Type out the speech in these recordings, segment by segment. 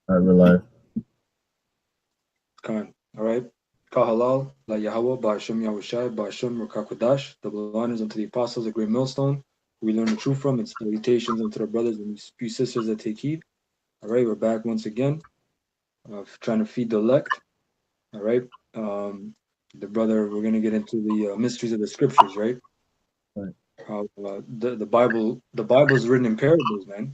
All right, we're live. Khan. All right. Kahalal, La Yahweh, Ba'ashem Yahushai, Ba'ashem Rakakwadash. Double honors unto the apostles, a great millstone. We learn the truth from, and salutations unto the brothers and few sisters that take heed. All right, we're back once again, trying to feed the elect. All right. Um, the brother, we're going to get into the mysteries of the scriptures, right? Right. How the Bible is written in parables, man.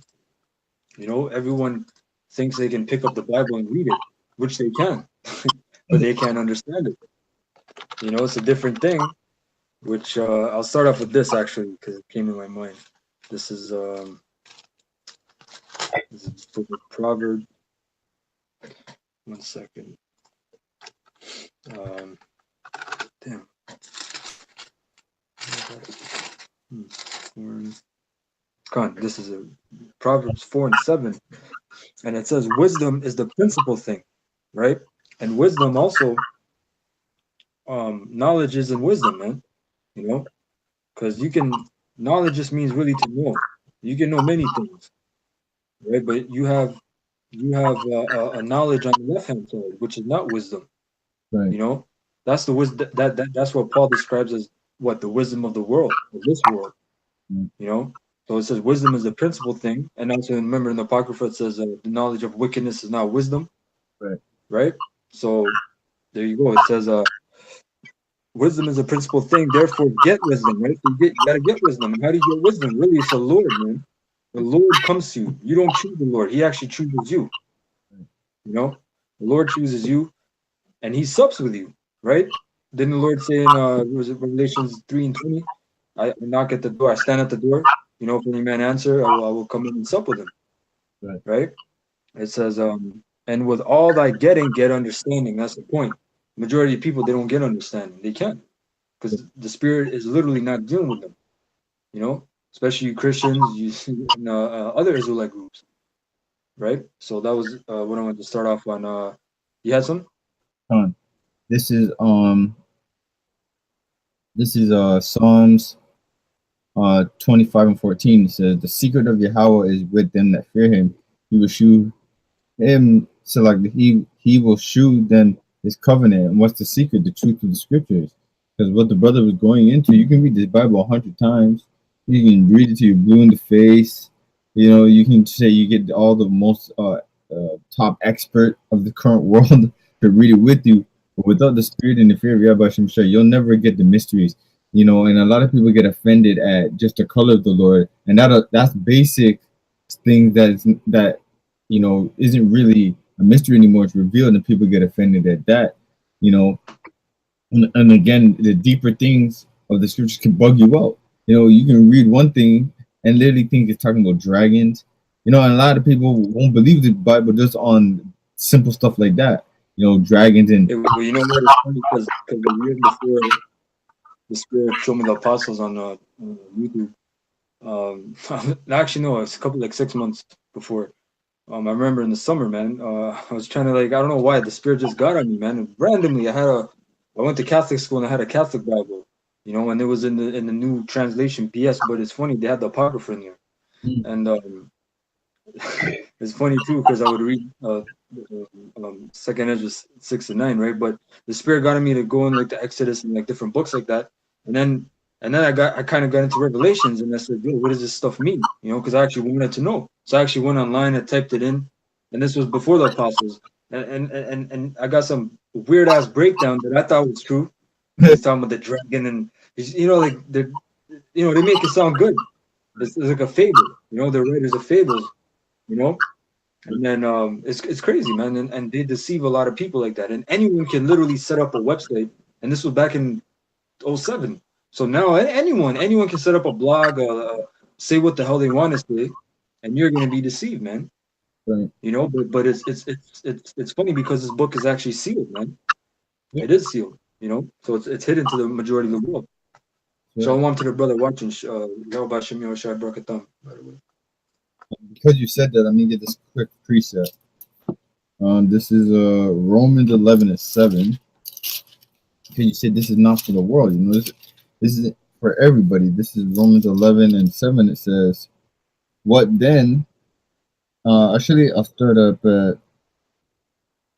You know, everyone thinks they can pick up the Bible and read it, which they can, but they can't understand it. You know, it's a different thing. Which I'll start off with this actually because it came in my mind. This is book of Proverbs. One second. Um, damn. Hmm. Come on, this is a Proverbs 4:7, and it says wisdom is the principal thing, right? And wisdom also, knowledge is in wisdom, man. You know, because you can knowledge just means really to know. You can know many things, right? But you have a knowledge on the left hand side, which is not wisdom. Right. You know, that's the wisdom that's what Paul describes as what the wisdom of the world, of this world. Mm. You know, so it says wisdom is the principal thing, and also remember in the Apocrypha it says the knowledge of wickedness is not wisdom, Right. right? So there you go. It says wisdom is the principal thing. Therefore, get wisdom, right? So you gotta get wisdom. And how do you get wisdom? Really, it's the Lord, man. The Lord comes to you. You don't choose the Lord. He actually chooses you. Right. You know, the Lord chooses you, and He sups with you, right? Didn't the Lord say in was it Revelations 3:20? I knock at the door, I stand at the door. You know, if any man answer, I will come in and sup with him, Right. right? It says, and with all thy getting, get understanding. That's the point. Majority of people they don't get understanding. They can't because the spirit is literally not dealing with them. You know, especially you Christians, you see in other Israelite groups, right? So that was what I wanted to start off on. You had some? Con. This is Psalms 25 and 14. It says, "The secret of Yahweh is with them that fear Him. He will shew him so like he will shew them His covenant." And what's the secret? The truth of the scriptures. Because what the brother was going into, you can read this Bible 100 times. You can read it to you blue in the face. You know, you can say you get all the most top expert of the current world to read it with you. But without the spirit and the fear of Yahweh Shem Shai, you'll never get the mysteries. You know, and a lot of people get offended at just the color of the Lord, and that's basic thing that isn't really a mystery anymore. It's revealed, and people get offended at that. You know, and again, the deeper things of the scriptures can bug you out. You know, you can read one thing and literally think it's talking about dragons. You know, and a lot of people won't believe the Bible just on simple stuff like that. You know, dragons and Well, you know what? It's funny because the years before the Spirit showed me the apostles on YouTube. Actually, no, it's a couple like 6 months before. I remember in the summer, man. I was trying to like I don't know why the Spirit just got on me, man. And randomly, I went to Catholic school and I had a Catholic Bible, you know, and it was in the new translation PS. But it's funny they had the Apocrypha in there, and it's funny too because I would read Second Ezra 6 and 9, right? But the Spirit got me to go in like the Exodus and like different books like that, and then I kind of got into Revelations and I said, yo, what does this stuff mean? You know, because I actually wanted to know. So I actually went online and typed it in, and this was before the apostles, and I got some weird ass breakdown that I thought was true. He's talking about the dragon and you know like they make it sound good. It's like a fable, you know. They're writers of fables, you know. And then it's crazy, man, and they deceive a lot of people like that. And anyone can literally set up a website, and this was back in '07. So now anyone can set up a blog, say what the hell they want to say, and you're gonna be deceived, man. right. You know, but it's funny because this book is actually sealed, man. It is sealed, you know, so it's hidden to the majority of the world. Right. Shalom to the brother watching. Yahweh Shem Yahushua Barakatam, by the way. Because you said that, let me get this quick preset. This is Romans 11:7. Because you said this is not for the world. You know, this is for everybody. This is Romans 11:7. It says, "What then?" Actually, I'll start up at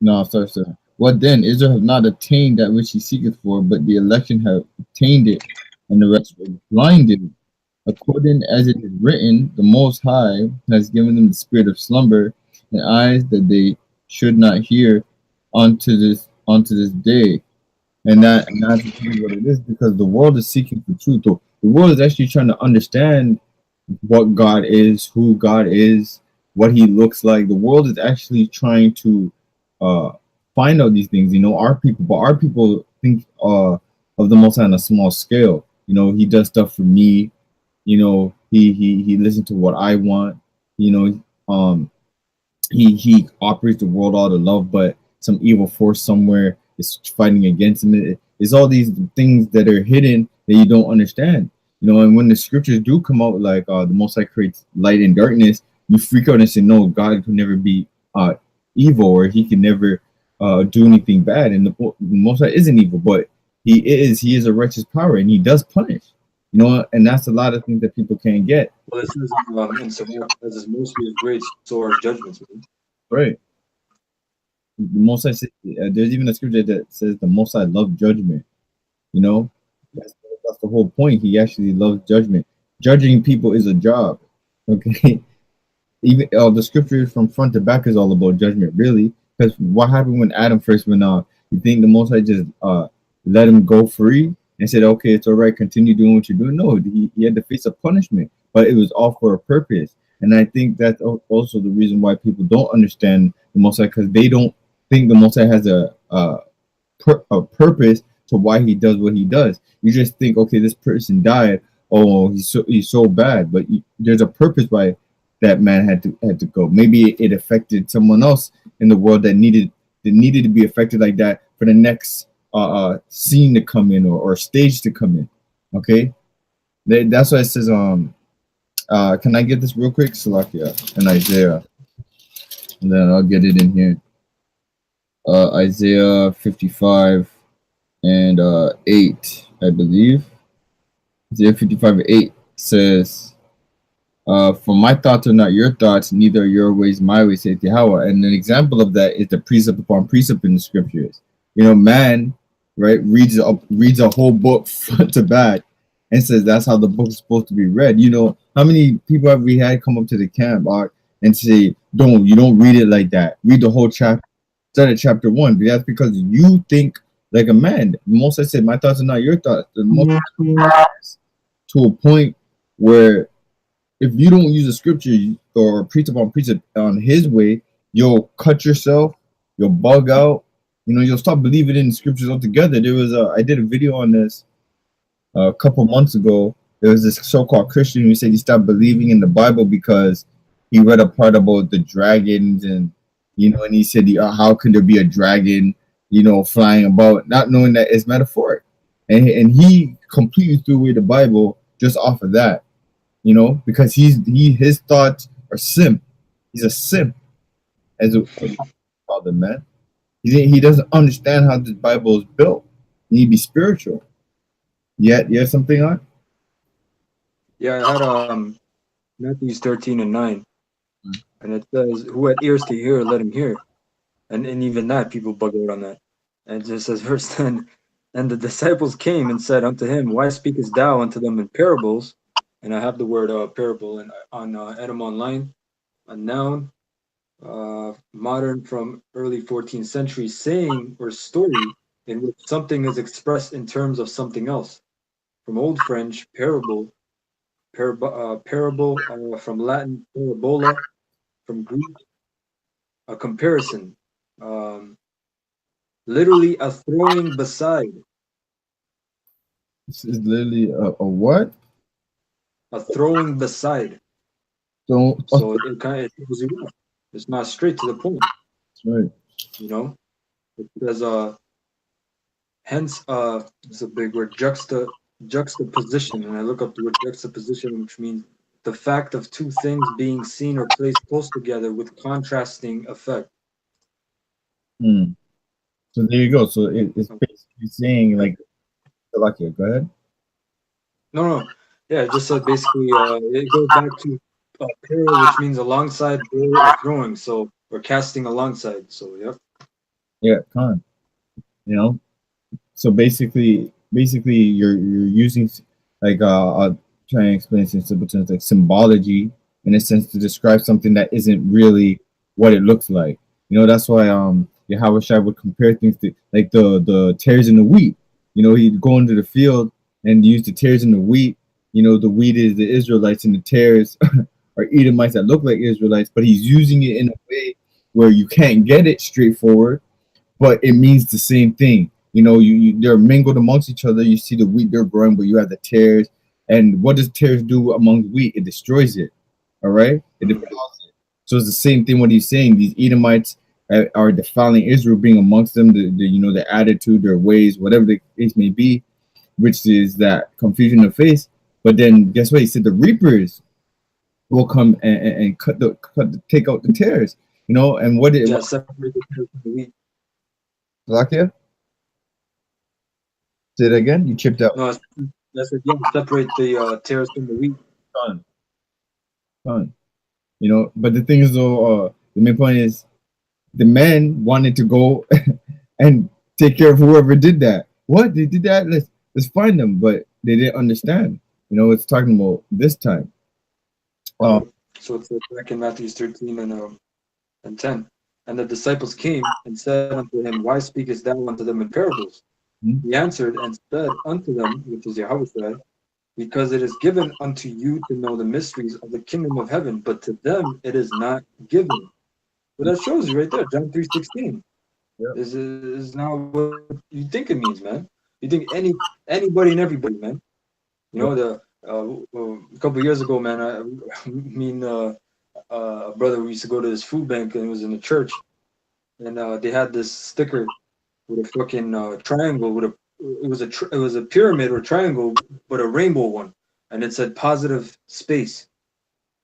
No, sorry, sir. What then? Israel have not attained that which he seeketh for, but the election have obtained it, and the rest were blinded. According as it is written, the Most High has given them the spirit of slumber and eyes that they should not hear unto this day. And that's really what it is, because the world is seeking for truth. The world is actually trying to understand what God is, who God is, what He looks like. The world is actually trying to uh, find out these things. Our people think of the Most High on a small scale. He does stuff for me. He listens to what I want. You he operates the world out of love, but some evil force somewhere is fighting against him. It's all these things that are hidden that you don't understand. And when the scriptures do come out, like the Most High creates light and darkness, you freak out and say, no, God could never be evil, or He can never do anything bad. And the Most High isn't evil, but He is a righteous power, and He does punish. And that's a lot of things that people can't get. Well, it says in Sirach, as is mostly of grace, so are judgments, man. Right. The Most High there's even a scripture that says the Most High loves judgment. You know, that's the whole point. He actually loves judgment. Judging people is a job. Okay. Even the scripture from front to back is all about judgment, really. Because what happened when Adam first went on? You think the Most High just let him go free and said, okay, it's all right, continue doing what you're doing? No, he had to face a punishment, but it was all for a purpose. And I think that's also the reason why people don't understand the Most High, because they don't think the Most High has a purpose to why He does what He does. You just think, okay, this person died. Oh, he's so bad, but there's a purpose why that man had to go. Maybe it affected someone else in the world that needed to be affected like that for the next scene to come in, or stage to come in. Okay, that's why it says. Can I get this real quick, Salakia and Isaiah, and then I'll get it in here. Isaiah 55 and 8, I believe. Isaiah 55:8 says, for my thoughts are not your thoughts, neither are your ways my ways, saith Yahweh. And an example of that is the precept upon precept in the scriptures. Man, right, reads a whole book front to back and says that's how the book is supposed to be read. How many people have we had come up to the camp and say, you don't read it like that. Read the whole chapter. Start at chapter 1. But that's because you think like a man. The Most I said, my thoughts are not your thoughts. The most to a point where if you don't use a scripture or precept on precept on His way, you'll cut yourself, you'll bug out, you'll stop believing in the scriptures altogether. I did a video on this a couple months ago. There was this so-called Christian who said he stopped believing in the Bible because he read a part about the dragons, and and he said, how could there be a dragon, flying about, not knowing that it's metaphoric, and he completely threw away the Bible just off of that. Because his thoughts are simp. He's a simp, as a father, man. He doesn't understand how the Bible is built. You need to be spiritual. You have something on? Yeah, I had Matthew 13:9, and it says, "Who had ears to hear, let him hear." And even that, people bug out on that. And it just says, verse 10, "And the disciples came and said unto him, Why speakest thou unto them in parables?" And I have the word parable on Edom Online, a noun, modern from early 14th century, saying or story in which something is expressed in terms of something else. From Old French, parable, from Latin, parabola, from Greek, a comparison, literally a throwing beside. This is literally a what? A throwing beside. So it kind of throws you off. It's not straight to the point. That's right. There's hence it's a big word, juxtaposition. And I look up the word juxtaposition, which means the fact of two things being seen or placed close together with contrasting effect. So there you go. So it's basically saying like, go ahead. No. Yeah, it just said basically it goes back to parallel, which means alongside or throwing. So we're casting alongside. So yep. Yeah, con. You know, so basically you're using like I'll try and explain this in simple terms like symbology in a sense to describe something that isn't really what it looks like. You know, that's why Yahweh Shai would compare things to like the tares in the wheat. You know, he'd go into the field and use the tares in the wheat. You know, the wheat is the Israelites and the tares are Edomites that look like Israelites, but he's using it in a way where you can't get it straightforward, but it means the same thing. You know, they're mingled amongst each other. You see the wheat they're growing, but you have the tares. And what does tares do among wheat? It destroys it. All right, it Mm. defiles it. So it's the same thing. What he's saying, these Edomites are defiling Israel, being amongst them. The attitude, their ways, whatever the case may be, which is that confusion of face. But then guess what? He said the reapers will come and take out the tares. You know, and what did Yeah, separate the tares from the wheat. Lakia? Say it again. You chipped out. No, that's what, yeah, separate the tares from the wheat. Done. Done. You know, but the thing is though, the main point is the men wanted to go and take care of whoever did that. What they did that? Let's find them, but they didn't understand. You know, it's talking about this time. Yeah. Um, So it's back in Matthew 13 and 10. And the disciples came and said unto him, Why speakest thou unto them in parables? He answered and said unto them, which is Yahweh, because it is given unto you to know the mysteries of the kingdom of heaven, but to them it is not given. So that shows you right there, John 3:16 yeah. is now what you think it means, man. You think anybody and everybody, man. You Yeah. know, a couple of years ago, man, I mean, a brother, we used to go to this food bank and it was in the church, and they had this sticker with a fucking triangle with a it was a pyramid or triangle but a rainbow one, and it said positive space,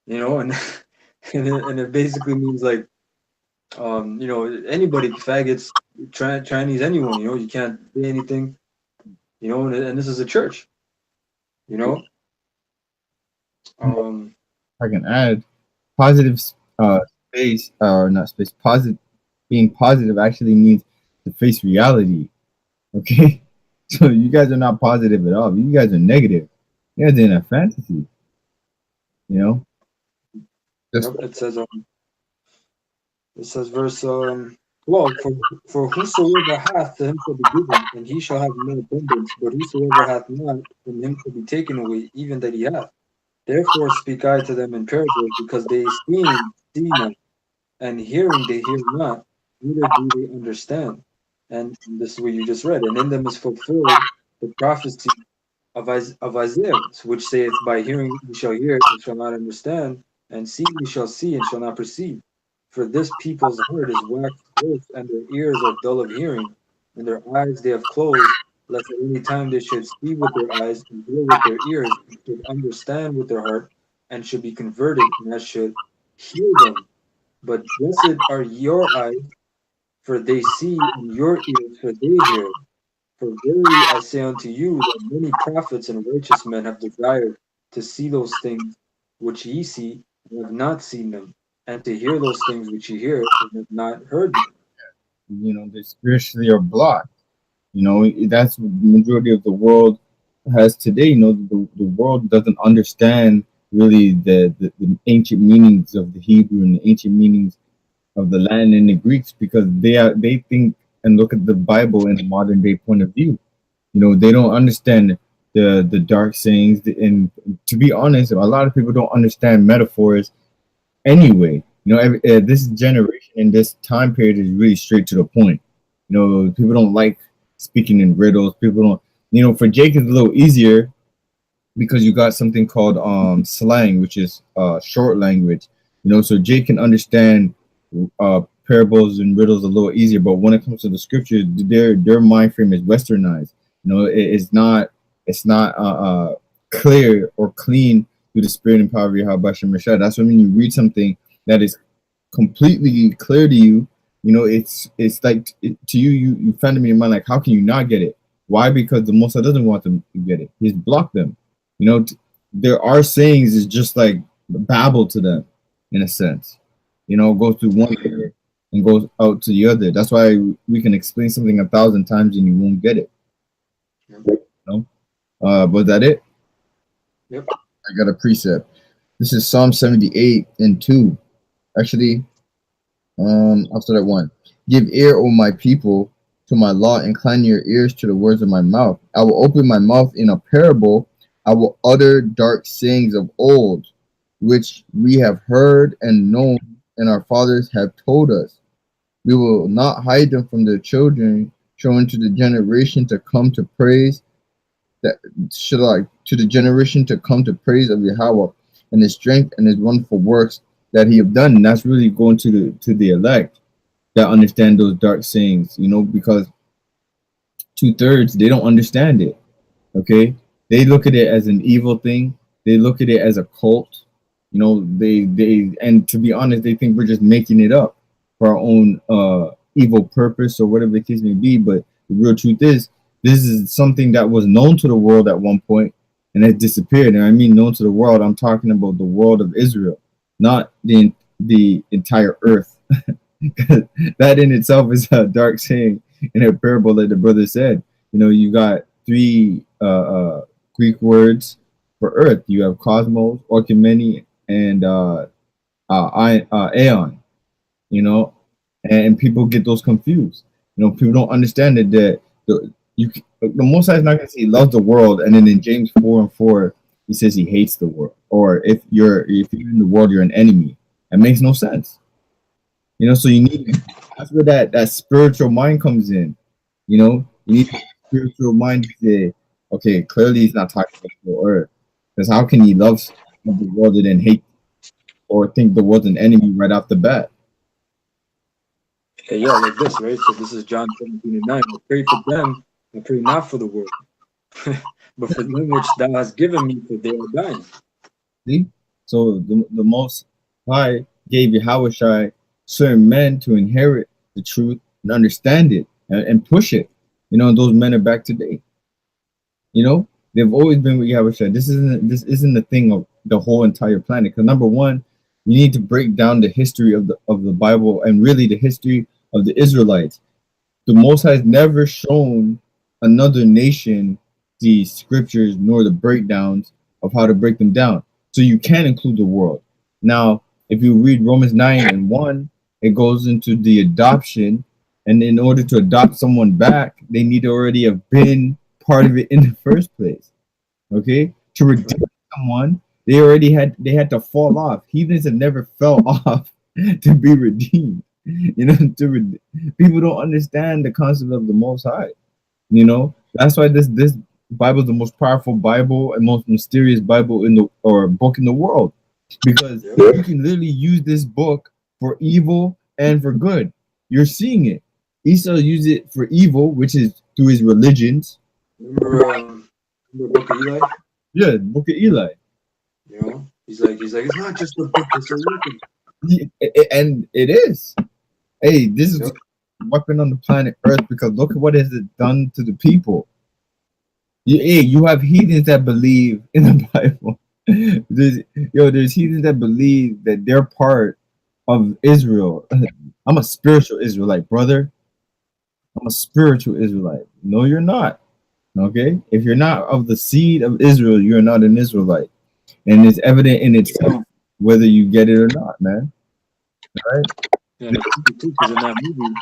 you know, and and it basically means like you know, anybody, faggots, Chinese, anyone, you know, you can't say anything, you know, and this is a church, you know. um I can add positive space or not space. Positive being positive actually means to face reality. Okay, so you guys are not positive at all. You guys are negative. You guys are in a fantasy. You know, just yep, it says verse 12, for whosoever hath, to him shall be given, and he shall have more abundance. But whosoever hath not, from him shall be taken away, even that he hath. Therefore speak I to them in parables, because they see not, and hearing they hear not, neither do they understand. And this is what you just read. And in them is fulfilled the prophecy of Isaiah, which saith, By hearing we shall hear and shall not understand, and see we shall see and shall not perceive. For this people's heart is waxed close, and their ears are dull of hearing, and their eyes they have closed, lest at any time they should see with their eyes, and hear with their ears, and should understand with their heart, and should be converted, and I should heal them. But blessed are your eyes, for they see, and your ears, for they hear. For verily I say unto you that many prophets and righteous men have desired to see those things which ye see, and have not seen them, and to hear those things which ye hear, and have not heard them. they spiritually are blocked. You know, that's what the majority of the world has today. You know, the world doesn't understand really the ancient meanings of the Hebrew and the ancient meanings of the Latin and the Greeks because they think and look at the Bible in a modern day point of view. You know, they don't understand the dark sayings, and to be honest, a lot of people don't understand metaphors anyway. You know, this generation in this time period is really straight to the point. You know, people don't like speaking in riddles. People don't. You know, for Jake it's a little easier because you got something called slang, which is short language. You know, so Jake can understand parables and riddles a little easier. But when it comes to the scriptures, their mind frame is westernized. You know, it's not clear or clean through the spirit and power of Yahweh Hashem Rashad. That's when you read something that is completely clear to you, you know, it's like to you, you find them in your mind like, how can you not get it? Why? Because the Most High doesn't want them to get it. He's blocked them. You know, there are sayings is just like babble to them in a sense. You know, go through one ear and goes out to the other. That's why we can explain something 1,000 times and you won't get it. Yep. No, was that it? Yep. I got a precept. This is Psalm 78 and 2. Actually, I'll start at 1. Give ear, O my people, to my law, incline your ears to the words of my mouth. I will open my mouth in a parable. I will utter dark sayings of old, which we have heard and known, and our fathers have told us. We will not hide them from their children, showing to the generation to come to praise that should like to the generation to come to praise of Yahweh and his strength and his wonderful works that he have done. And that's really going to the elect that understand those dark sayings, because 2/3 they don't understand it. Okay, they look at it as an evil thing. They look at it as a cult. And to be honest, they think we're just making it up for our own evil purpose or whatever the case may be. But the real truth is, this is something that was known to the world at one point and has disappeared. And I mean known to the world, I'm talking about the world of Israel, not the entire earth. That in itself is a dark saying in a parable that the brother said. You got three Greek words for earth. You have cosmos, oikumene, and aeon. And people get those confused. People don't understand it that the Most High is not going to say he loves the world, and then in James 4:4 he says he hates the world, or if you're in the world, you're an enemy. That makes no sense. So you need, that's where that spiritual mind comes in. You need a spiritual mind to say, okay, clearly he's not talking about the earth, because how can he love the world and then hate or think the world's an enemy right off the bat? Yeah, like this, right? So this is John 17:9. I pray for them, I pray not for the world, but for them which thou hast given me, for they are thine. See? So the Most High gave Yahweh certain men to inherit the truth and understand it and push it. Those men are back today. They've always been with Yahweh. This isn't the thing of the whole entire planet. Because number one, you need to break down the history of the Bible and really the history of the Israelites. The Most High has never shown another nation the scriptures nor the breakdowns of how to break them down. So you can include the world. Now, if you read Romans 9:1, it goes into the adoption. And in order to adopt someone back, they need to already have been part of it in the first place. Okay? To redeem someone, they had to fall off. Heathens have never fell off to be redeemed. People don't understand the concept of the Most High. That's why this Bible is the most powerful Bible and most mysterious Bible book in the world, because you can literally use this book for evil and for good. You're seeing it. Esau used it for evil, which is through his religions. Remember the book of Eli? Yeah, the book of Eli. He's like, it's not just a book, it's a weapon. And it is. Hey, this is a weapon on the planet Earth, because look at what has it done to the people. You have heathens that believe in the Bible. There's heathens that believe that they're part of Israel. I'm a spiritual Israelite, brother. I'm a spiritual Israelite. No, you're not. Okay? If you're not of the seed of Israel, you're not an Israelite. And it's evident in itself whether you get it or not, man. All right? Yeah, because in that movie,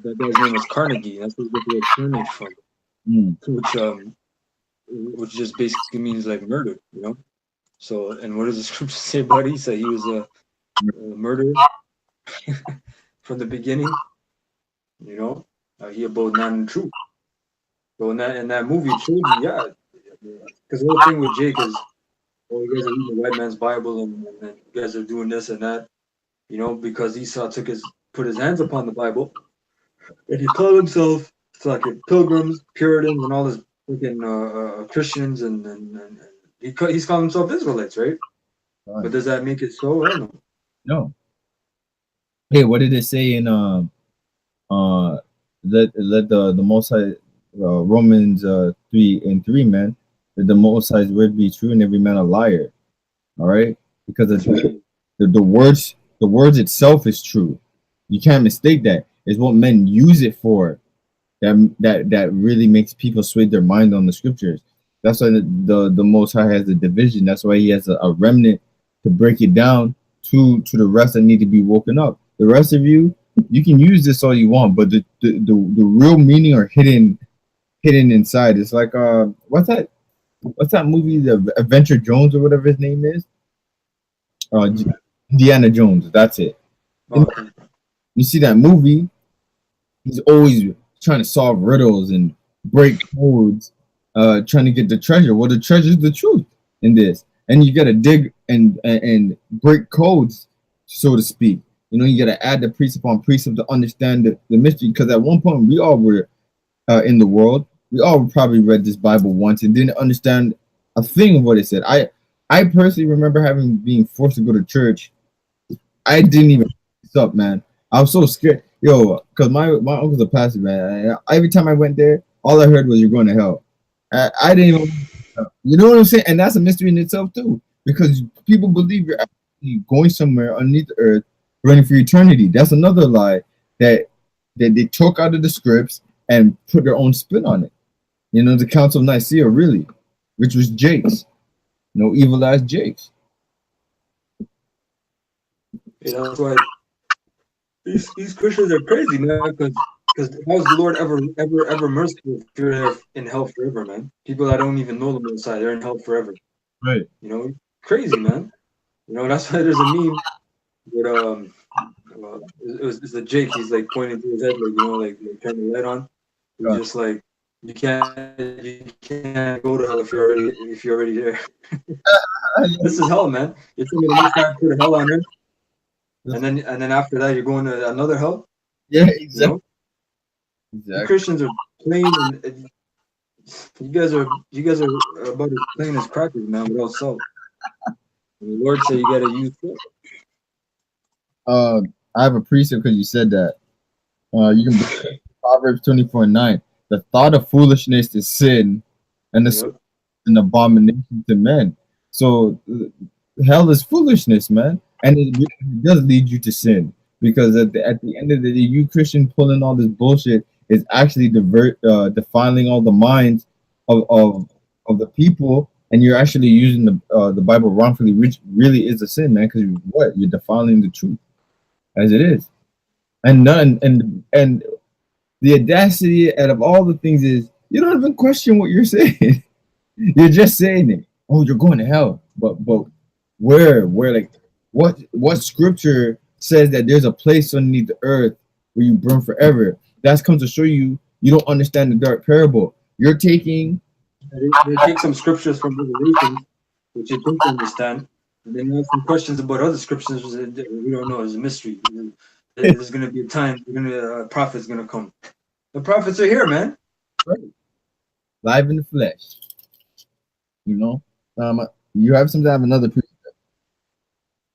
that guy's name was Carnegie. That's where the word carnage from. Which just basically means like murder, So, and what does the scripture say about Esau? He was a murderer from the beginning. He abode not in truth. So in that movie, it showed you, because the whole thing with Jake is, you guys are reading the white man's Bible and you guys are doing this and that, because Esau put his hands upon the Bible, and he called himself fucking pilgrims, Puritans, and all this freaking Christians, and he's calling himself Israelites, right? But does that make it so? I don't know. No. Hey, what did it say in let the Most High, Romans 3:3, man? That the Most High's word be true and every man a liar. All right, because the words itself is true. You can't mistake that. It's what men use it for that really makes people sway their mind on the scriptures. That's why the Most High has a division. That's why he has a remnant to break it down to the rest that need to be woken up. The rest of you, you can use this all you want, but the real meaning are hidden inside. It's like what's that movie, the Adventure Jones or whatever his name is? Indiana Jones. That's it. Okay. You see that movie? He's always trying to solve riddles and break codes, trying to get the treasure. Well, the treasure is the truth in this, and you gotta dig and break codes, so to speak. You know, you gotta add the precept on precept to understand the mystery. Because at one point, we all were in the world. We all probably read this Bible once and didn't understand a thing of what it said. I personally remember being forced to go to church. I didn't even up, man. I was so scared, yo, because my uncle's a pastor, man. Every time I went there, all I heard was "You're going to hell." I didn't even, you know what I'm saying? And that's a mystery in itself too, because people believe you're actually going somewhere underneath the earth, running for eternity. That's another lie that they took out of the scripts and put their own spin on it. You know, the Council of Nicaea, really, which was Jake's, evil ass Jake's. Yeah, that's why these Christians are crazy, man. Because how is the Lord ever merciful if you're in hell forever, man? People that don't even know the Messiah, they're in hell forever. Right. You know, crazy, man. You know, that's why there's a meme with it's a Jake. He's like pointing to his head, like turning the light on. He's just like, you can't go to hell if you're already there. This is hell, man. You're telling me the Messiah put hell on earth. And then after that, you're going to another hell. Yeah, exactly. The Christians are plain, and you guys are about as plain as crackers, man, without salt. And the Lord said you got to use salt. I have a precept because you said that. You can Proverbs 24:9. The thought of foolishness is sin, and an abomination to men. So hell is foolishness, man. And it does lead you to sin, because at the end of the day, you Christian pulling all this bullshit is actually defiling all the minds of the people, and you're actually using the Bible wrongfully, which really is a sin, man. Because you're defiling the truth as it is, and the audacity out of all the things is you don't even question what you're saying. You're just saying it. Oh, you're going to hell, but where like. What scripture says that there's a place underneath the earth where you burn forever? That's comes to show you don't understand the dark parable. You're taking. They take some scriptures from Revelation, which you don't understand, and then you have some questions about other scriptures that we don't know. It's a mystery. There's going to be a time. A prophet's going to come. The prophets are here, man. Right. Live in the flesh. You know. You have something. I have another.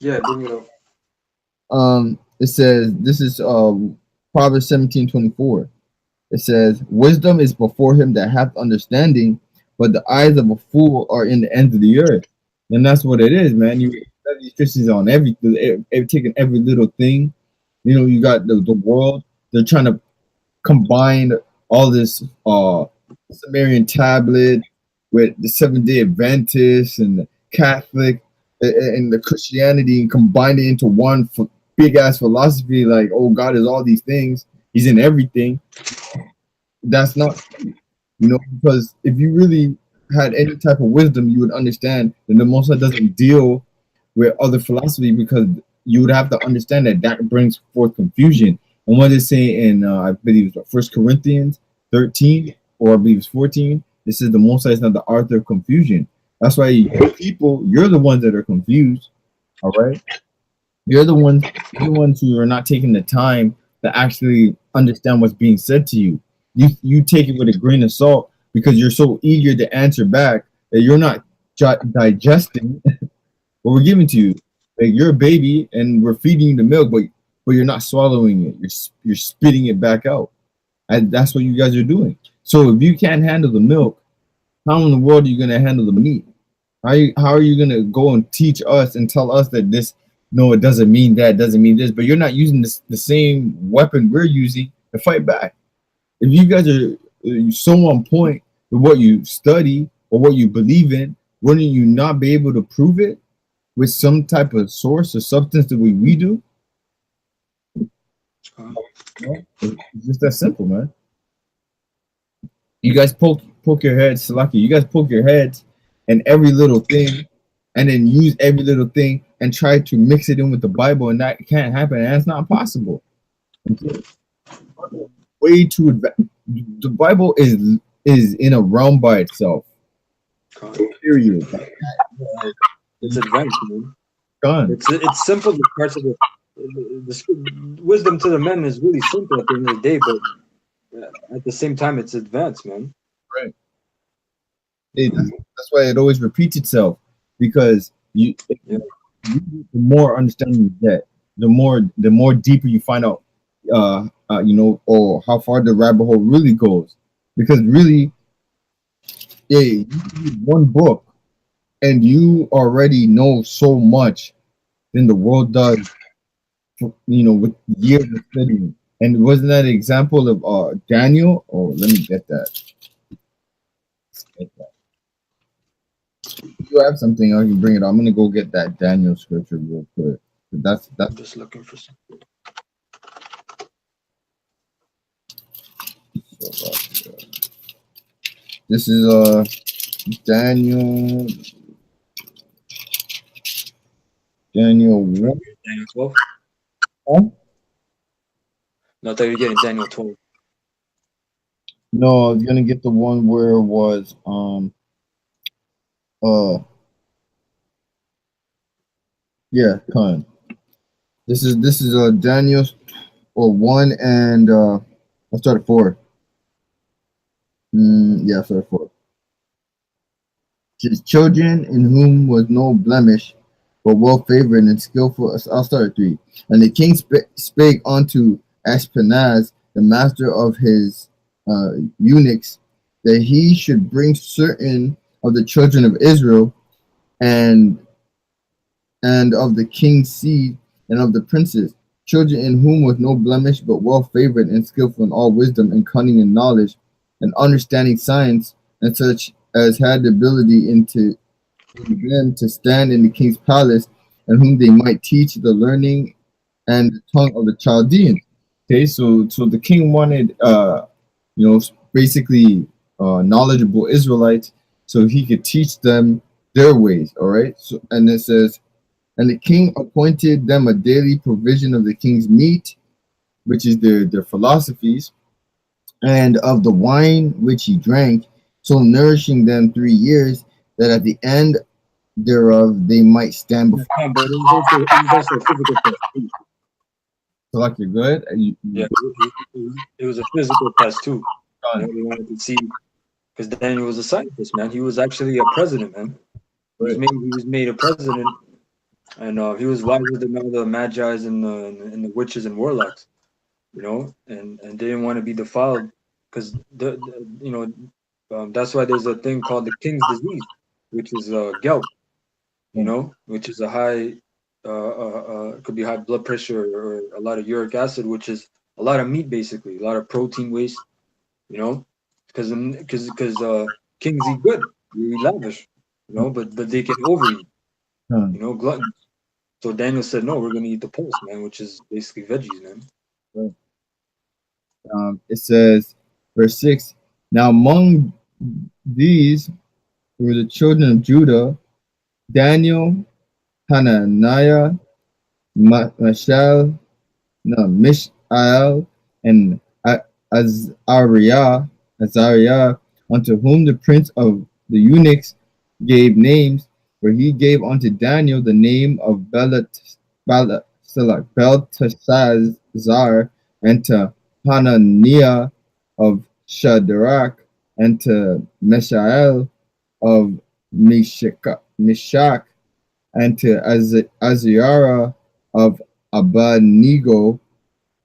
Yeah, bring it up. It says, this is Proverbs 17:24. It says, wisdom is before him that hath understanding, but the eyes of a fool are in the ends of the earth. And that's what it is, man. You have these Christians on everything, taking every little thing. You know, you got the world. They're trying to combine all this Sumerian tablet with the Seventh-day Adventists and the Catholic and the Christianity, and combine it into one big ass philosophy. Like, oh, God is all these things. He's in everything. That's not, because if you really had any type of wisdom, you would understand that the Most High doesn't deal with other philosophy, because you would have to understand that brings forth confusion. And what they say in, I believe it's 1 Corinthians 13, or I believe it's 14, it says the Most High is not the author of confusion. That's why you're the ones that are confused. All right. You're the ones who are not taking the time to actually understand what's being said to you. You take it with a grain of salt because you're so eager to answer back that you're not digesting what we're giving to you. Like, you're a baby and we're feeding you the milk, but you're not swallowing it. You're spitting it back out. And that's what you guys are doing. So if you can't handle the milk, how in the world are you going to handle the meat? How are you going to go and teach us and tell us that this no, it doesn't mean that, it doesn't mean this, but you're not using the same weapon we're using to fight back. If you guys are so on point with what you study or what you believe in, wouldn't you not be able to prove it with some type of source or substance the way we do? It's just that simple, man. You guys poke your heads, Salaki. You guys poke your heads and every little thing, and then use every little thing and try to mix it in with the Bible, and that can't happen. And that's not possible. Okay? Way too advanced. The Bible is in a realm by itself. Period. It's advanced, man. Done. It's simple. The parts of the wisdom to the men is really simple at the end of the day, but at the same time, it's advanced, man. Right. That's why it always repeats itself, because the more understanding you get, the more deeper you find out, or how far the rabbit hole really goes. Because really, you read one book and you already know so much than the world does, with years of studying. And wasn't that an example of Daniel? Oh, let me get that. If you have something, I can bring it up. I'm gonna go get that Daniel scripture real quick. That's I'm just looking for something. This is Daniel 1. Daniel 12. Huh? No, I thought you were getting Daniel 12. No, I was gonna get the one where it was Khan. This is Daniel 1 and I started 4. I started 4. His children in whom was no blemish, but well favored and skillful. I'll start at 3. And the king spake unto Ashpenaz, the master of his eunuchs, that he should bring certain of the children of Israel and of the king's seed and of the princes, children in whom was no blemish, but well favored and skillful in all wisdom and cunning and knowledge and understanding science, and such as had the ability into them to stand in the king's palace, and whom they might teach the learning and the tongue of the Chaldeans. Okay, so the king wanted basically knowledgeable Israelites so he could teach them their ways. All right. So, and it says, and the king appointed them a daily provision of the king's meat, which is their philosophies, and of the wine which he drank, so nourishing them 3 years, that at the end thereof they might stand before. But it was also a physical test. So like you're good. It was a physical test too. We wanted to see, because Daniel was a scientist, man. He was actually a president, man. He was made a president, and he was wiser than all the magi's and the witches and warlocks, and they didn't want to be defiled, because that's why there's a thing called the king's disease, which is gout, which is a high, could be high blood pressure or a lot of uric acid, which is a lot of meat, basically, a lot of protein waste, because kings eat good, really lavish, but they can overeat, glutton. So Daniel said, no, we're gonna eat the pulse, man, which is basically veggies, man. Right. It says, verse 6. Now among these were the children of Judah, Daniel, Hananiah, Mishael, and Azariah, unto whom the prince of the eunuchs gave names, for he gave unto Daniel the name of Belteshazzar, and to Hananiah of Shadrach, and to Mishael of Meshach, and to Azariah of Abednego.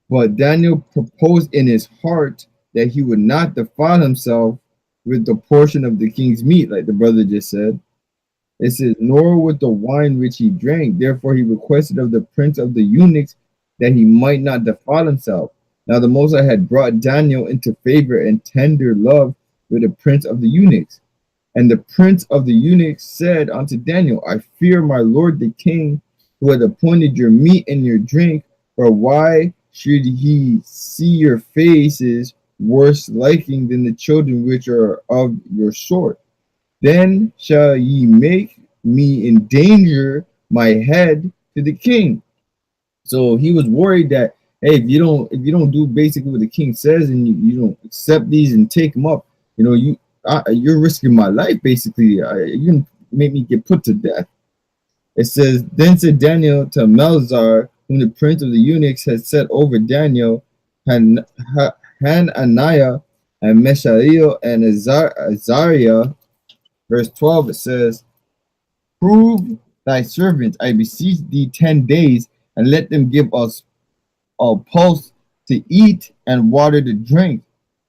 But Daniel proposed in his heart that he would not defile himself with the portion of the king's meat, like the brother just said, It says, nor with the wine which he drank. Therefore he requested of the prince of the eunuchs that he might not defile himself. Now the Most High had brought Daniel into favor and tender love with the prince of the eunuchs. And the prince of the eunuchs said unto Daniel, I fear my lord the king, who had appointed your meat and your drink, for why should he see your faces worse liking than the children which are of your sort? Then shall ye make me endanger my head to the king. So he was worried that, hey, if you don't do basically what the king says, and you don't accept these and take them up, you're risking my life basically. You can make me get put to death. It says, then said Daniel to Melzar, whom the prince of the eunuchs had set over Daniel, Hananiah and Mishael and Azariah. Verse 12, it says, prove thy servants, I beseech thee, 10 days, and let them give us a pulse to eat and water to drink.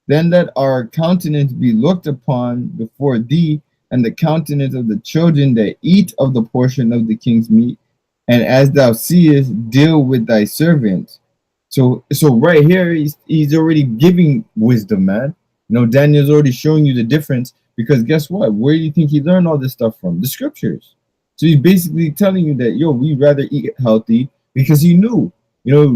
Then let our countenance be looked upon before thee, and the countenance of the children that eat of the portion of the king's meat. And as thou seest, deal with thy servants. So right here, he's already giving wisdom, man. Daniel's already showing you the difference, because guess what? Where do you think he learned all this stuff from? The scriptures. So he's basically telling you that, we'd rather eat healthy, because he knew,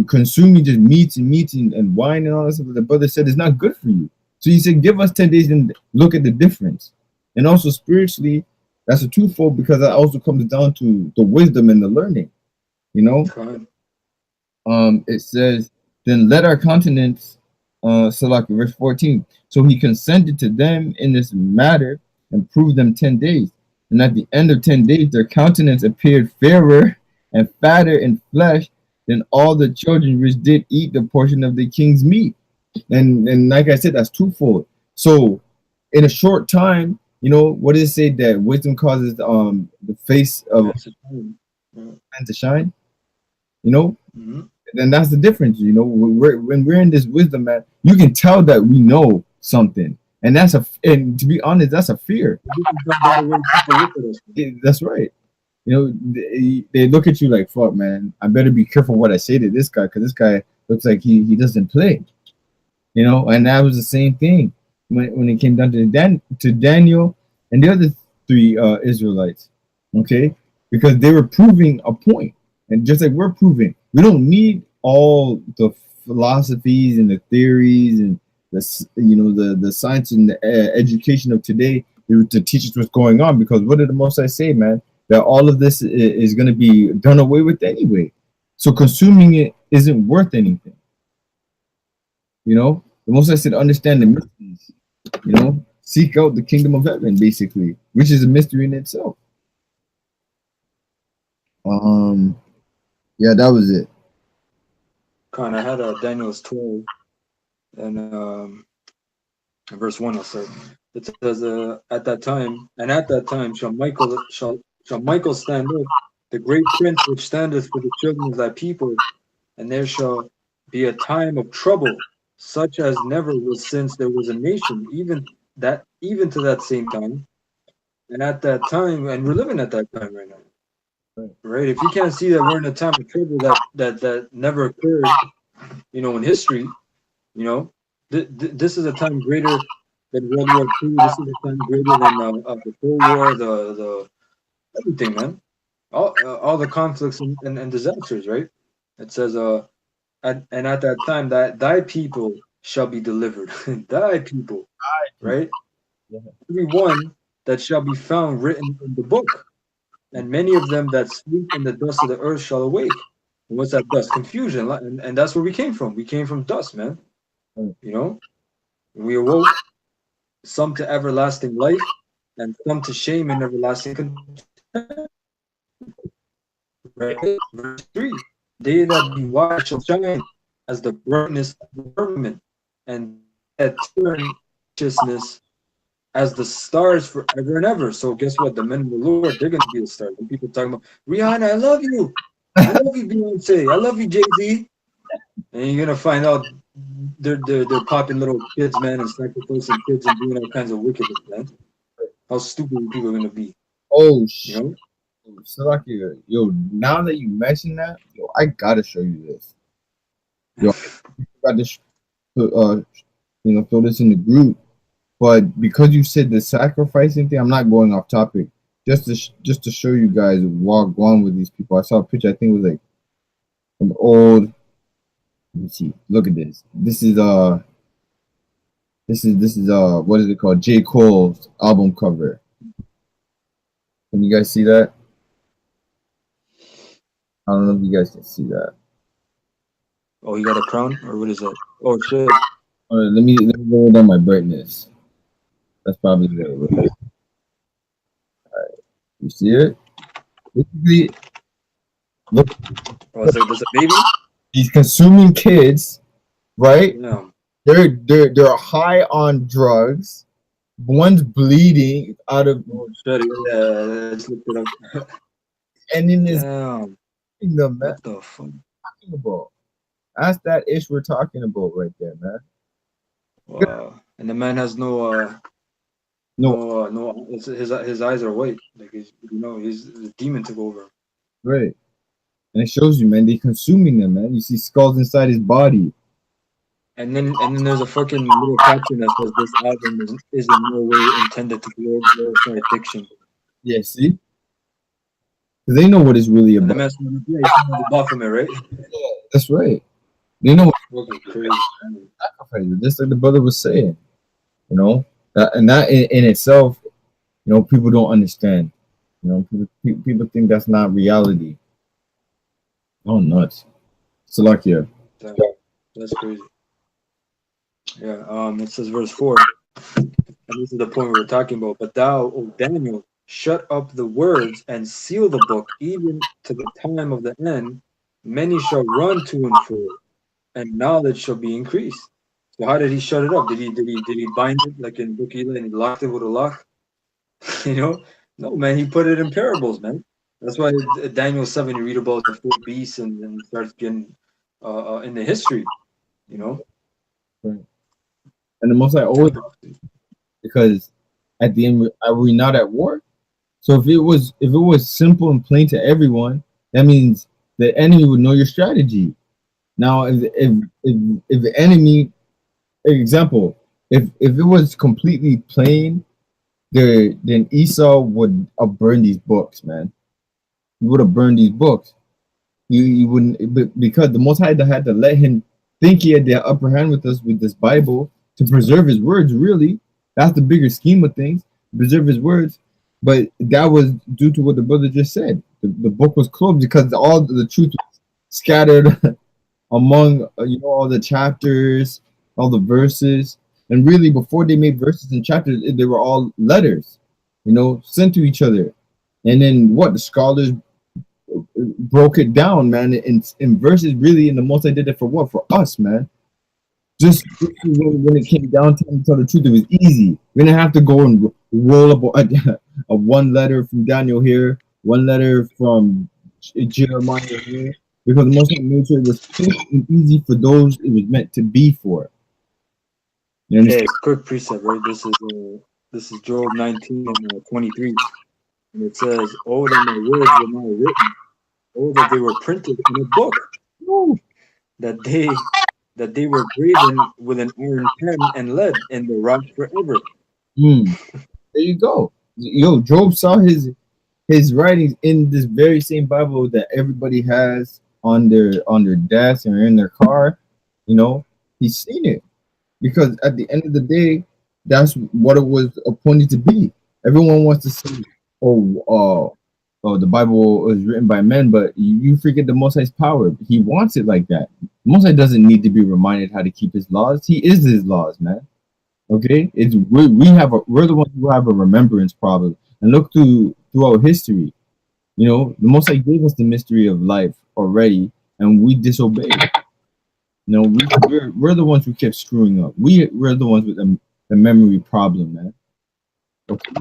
consuming just meats and wine and all that stuff, the brother said is not good for you. So he said, give us 10 days and look at the difference. And also spiritually, that's a twofold, because that also comes down to the wisdom and the learning, It says, then let our countenance, Salaki, verse 14. So he consented to them in this matter and proved them 10 days. And at the end of 10 days, their countenance appeared fairer and fatter in flesh than all the children which did eat the portion of the king's meat. And like I said, that's twofold. So in a short time, what does it say that wisdom causes the face of man to shine? Mm-hmm. And that's the difference. When we're in this wisdom, man, you can tell that we know something, and and to be honest, that's a fear. That's right. They look at you like, fuck, man, I better be careful what I say to this guy, because this guy looks like he doesn't play. And that was the same thing when it came down to Daniel and the other three Israelites, okay? Because they were proving a point, and just like we're proving, we don't need all the philosophies and the theories and the science and the education of today to teach us what's going on. Because what did the Most High say, man? That all of this is going to be done away with anyway. So consuming it isn't worth anything. The Most High said, understand the mysteries. Seek out the kingdom of heaven, basically, which is a mystery in itself. Yeah, that was it. I had Daniel's 12 and verse 1. I'll say it says, at that time shall Michael stand up, the great prince which standeth for the children of thy people, and there shall be a time of trouble, such as never was since there was a nation, even to that same time. And at that time, and we're living at that time right now. Right? If you can't see that we're in a time of trouble that never occurred, in history, this is a time greater than World War II. This is a time greater than the Cold War, the everything, man. All the conflicts and disasters, right? It says, and at that time, that thy people shall be delivered. Thy people, right? Yeah. Every one that shall be found written in the book, and many of them that sleep in the dust of the earth shall awake. And what's that dust? Confusion, and that's where we came from. We came from dust, man. We awoke, some to everlasting life, and some to shame and everlasting contempt. Right? Verse 3. They that be wise shall shine as the brightness of the firmament, and that turn righteousness as the stars forever and ever. So guess what? The men of the Lord, they're going to be the stars. When people talking about, Rihanna, I love you. I love you, Beyonce. I love you, Jay-Z. And you're going to find out they're popping little kids, man, and sacrificing kids and doing all kinds of wickedness, man. How stupid people are going to be. Oh You shit. know? Salakia, yo, now that you mention that, yo, I gotta show you this. Yo, I got to throw this in the group. But because you said the sacrificing thing, I'm not going off topic. Just to show you guys walk on with these people. I saw a picture. I think it was like an old. Let me see. Look at this. This is what is it called? J. Cole's album cover. Can you guys see that? I don't know if you guys can see that. Oh, you got a crown, or what is that? Oh shit! Let me lower down my brightness. That's probably what it was. You see it? Basically, look, Oh, it's like there's a baby. he's consuming kids, right? Yeah. They're high on drugs. One's bleeding out of, Oh shit! Yeah, let's look it up. and in this Damn. kingdom, man. What the fuck? Talking about. That's that ish we're talking about right there, man. Wow. And the man has no No, no. His eyes are white. Like he's the demon took over. right. And it shows you, man. They consuming them, man. You see skulls inside his body. And then there's a fucking little caption that says this album is in no way intended to glorify fiction. Yeah, see? 'Cause they know what it's really And the about. man's yeah, you see the Baphomet, right? That's right. They know Fucking crazy. what just like the brother was saying. You know, and that in itself, people don't understand. People think that's not reality. Oh, nuts. Salakia. That's crazy. Yeah. It says verse 4, and this is the point we were talking about. But thou, O Daniel, shut up the words and seal the book, even to the time of the end. Many shall run to and fro, and knowledge shall be increased. So how did he shut it up? Did he bind it like in Book Eli and he locked it with a lock? No, man. He put it in parables, man. That's why Daniel 7, you read about the four beasts and starts getting in the history. You know. Right. And the most I always, because at the end, are we not at war? So if it was simple and plain to everyone, that means the enemy would know your strategy. Now, if the enemy, example, if it was completely plain, then Esau would have burned these books, man. He would have burned these books. You wouldn't, because the Most High had to let him think he had the upper hand with us with this Bible to preserve his words. Really, that's the bigger scheme of things. Preserve his words, but that was due to what the brother just said. The book was closed because all the truth was scattered among all the chapters, all the verses, and really before they made verses and chapters, they were all letters, sent to each other, and then what the scholars broke it down, man, in verses. Really, and the Most I did it for what? For us, man. Just when it came down to tell the truth, it was easy. We didn't have to go and roll up a one letter from Daniel here, one letter from Jeremiah here, because the Most High made sure it was quick and easy for those it was meant to be for. You understand? Hey, quick precept, right? This is Job 19 and 23, and it says, "Oh, that my words were not written. Oh, that they were printed in a book. Woo. That they were graven with an iron pen and lead in the rock forever." There you go. Yo, Job saw his writings in this very same Bible that everybody has on their desk or in their car. He's seen it, because at the end of the day, that's what it was appointed to be. Everyone wants to say, the Bible was written by men, but you forget the Most High's power. He wants it like that. The Most High doesn't need to be reminded how to keep his laws. He is his laws, man. Okay, we're the ones who have a remembrance problem. And look throughout history, the Most High gave us the mystery of life already, and we disobeyed. We're the ones who kept screwing up. We're the ones with the memory problem, man. Okay?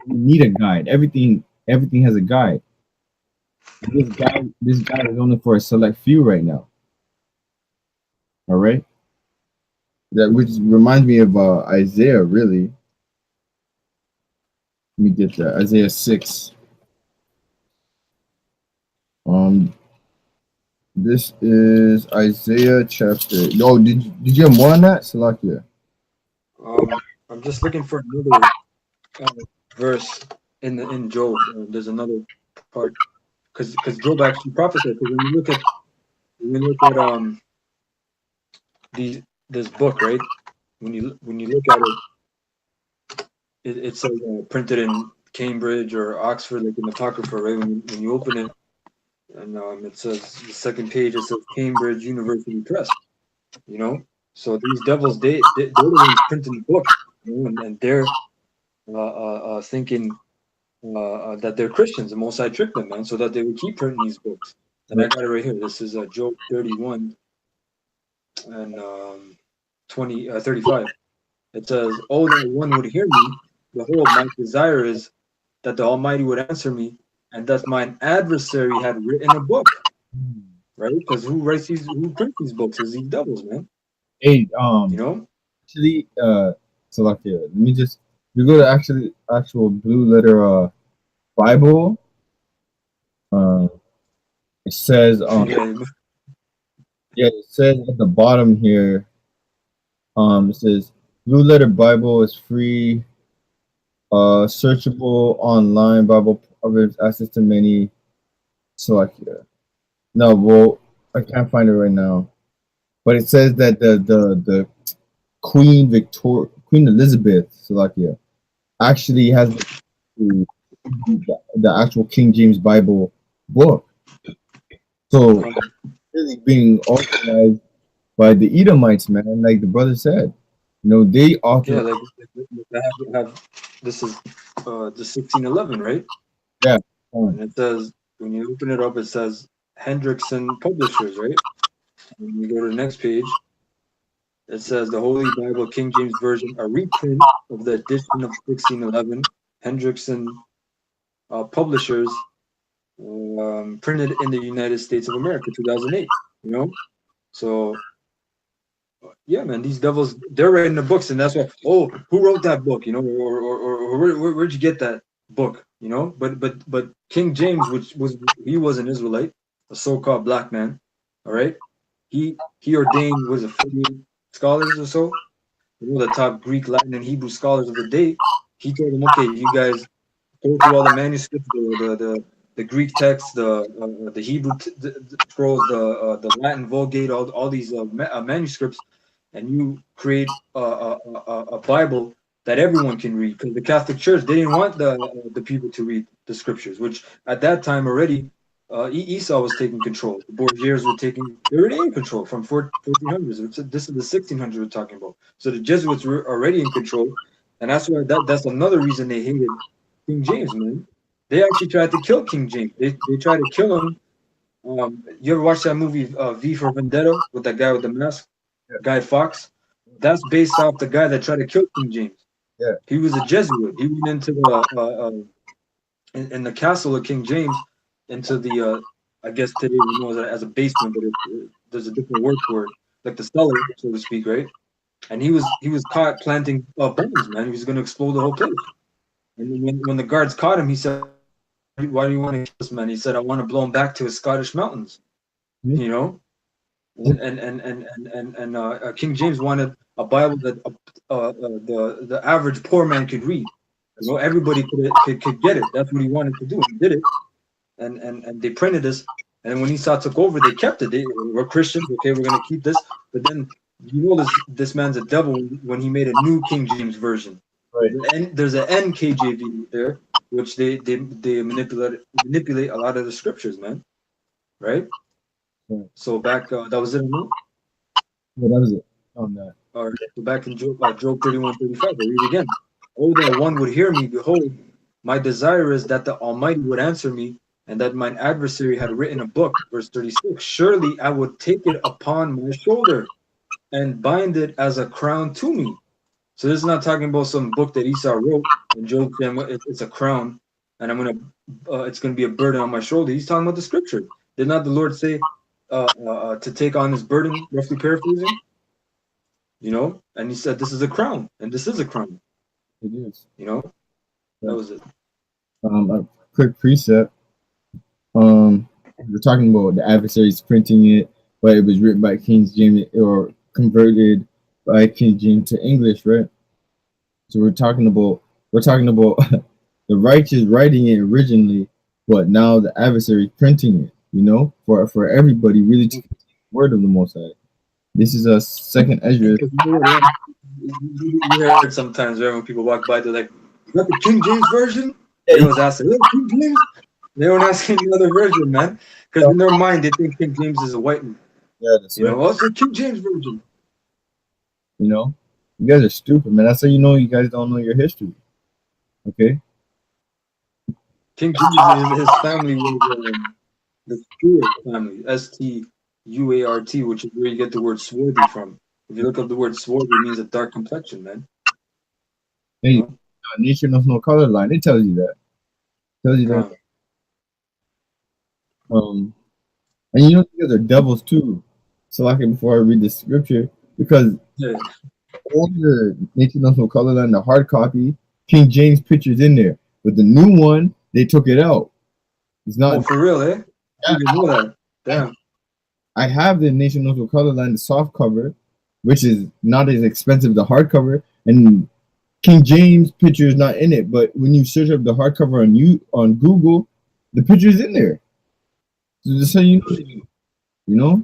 We need a guide. Everything has a guide. This guide is only for a select few right now. All right. That which reminds me of Isaiah, really. Let me get that. Isaiah 6. Um, this is Isaiah chapter. Yo, did you have more on that, Salakia? I'm just looking for another verse in Job. There's another part because Job actually prophesied. Because when you look at these this book, right? When you look at it, it says printed in Cambridge or Oxford, like in the Apocrypha, right? When you open it, and it says the second page, it says Cambridge University Press. You know, so these devils, they're the ones printing the books, you know, and they're thinking that they're Christians. The Most High tricked them, man, so that they would keep printing these books. And I got it right here. This is Job 31 and 35. It says, "Oh, that one would hear me. Behold, my desire is that the Almighty would answer me, and that mine adversary had written a book." Right? Because who prints these books is these devils, man. Hey, You know? actually, Salakia, let me just. You go to actual Blue Letter Bible. Uh, it says Yeah. yeah, it says at the bottom here. It says Blue Letter Bible is free, searchable online. Bible Proverbs, access to many. Salakia. No, well, I can't find it right now. But it says that the Queen Elizabeth, Salakia, actually has the, the actual King James Bible book. So really being authorized by the Edomites, man, like the brother said. You know, they Yeah, authorized. like this is the 1611, right? Yeah. And it says when you open it up, it says Hendrickson Publishers, right? And when you go to the next page, it says the Holy Bible King James Version, a reprint of the edition of 1611, Hendrickson Publishers, printed in the United States of America, 2008. You know, so yeah, man, these devils, they're writing the books, and that's why. Oh, who wrote that book? You know, or where'd you get that book? You know, but King James, which he was an Israelite, a so-called black man. All right, he ordained was it 48 scholars or so, you know, the top Greek, Latin, and Hebrew scholars of the day. He told them, okay, you guys go through all the manuscripts, the Greek text, the Hebrew the scrolls, the Latin Vulgate, all these manuscripts, and you create a Bible that everyone can read. Because the Catholic Church, they didn't want the people to read the scriptures, which at that time already Esau was taking control. The Borgiers were they were already in control from 1400s. This is the 1600s we're talking about. So the Jesuits were already in control, and that's why that's another reason they hated King James, man. They actually tried to kill King James. They tried to kill him. You ever watch that movie V for Vendetta with that guy with the mask, Guy Fawkes? That's based off the guy that tried to kill King James. Yeah. He was a Jesuit. He went into the in the castle of King James, into the I guess today we know it as a basement, but there's a different word for it, like the cellar, so to speak, right? And he was caught planting bombs, man. He was going to explode the whole place. And when the guards caught him, he said, "Why do you want to kill this man?" He said, "I want to blow him back to his Scottish mountains." You know, and King James wanted a Bible that the average poor man could read. You know, everybody could get it. That's what he wanted to do. He did it, and they printed this. And when Esau took over, they kept it. We're Christians, okay, we're gonna keep this. But then you know this man's a devil when he made a new King James version. Right. And there's an NKJV there, which they manipulate a lot of the scriptures, man. Right? Right. So back that was it. No? Well, that was it on that. All right. So back in Job 31:35, I read again. Oh, that one would hear me. Behold, my desire is that the Almighty would answer me, and that mine adversary had written a book. Verse 36. Surely I would take it upon my shoulder and bind it as a crown to me. So this is not talking about some book that Esau wrote, and Job said it's a crown, and it's gonna be a burden on my shoulder. He's talking about the scripture. Did not the Lord say to take on his burden? Roughly paraphrasing, you know. And he said, "This is a crown, and this is a crown." It is. You know, that was it. A quick precept. we're talking about the adversaries printing it, but it was written by King James or converted by King James to English, right? So we're talking about the righteous writing it originally, but now the adversary printing it. For everybody really to the word of the Most High. This is a second Ezra. Because you hear it sometimes, right? When people walk by, they're like, "Is that the King James version?" They always ask, "Is that King James?" They don't ask any other version, man, because in their mind they think King James is a white man. Yeah, that's right. Oh, it's the King James version. You guys are stupid, man. That's how you guys don't know your history. Okay. King James, his family was the Stuart family, Stuart, which is where you get the word swarthy from. If you look up the word swarthy, it means a dark complexion, man. Hey, nature knows no color line. It tells you that. Tells you that. And you guys are devils too. So like before I read the scripture, because all the nature knows no color line, the hard copy, King James pictures in there, but the new one they took it out. It's not. Oh, for real, eh? I didn't know that. Damn. I have the Nation of Colorline, the soft cover, which is not as expensive the hardcover, and King James picture is not in it. But when you search up the hardcover on Google, the picture is in there. So just so you know.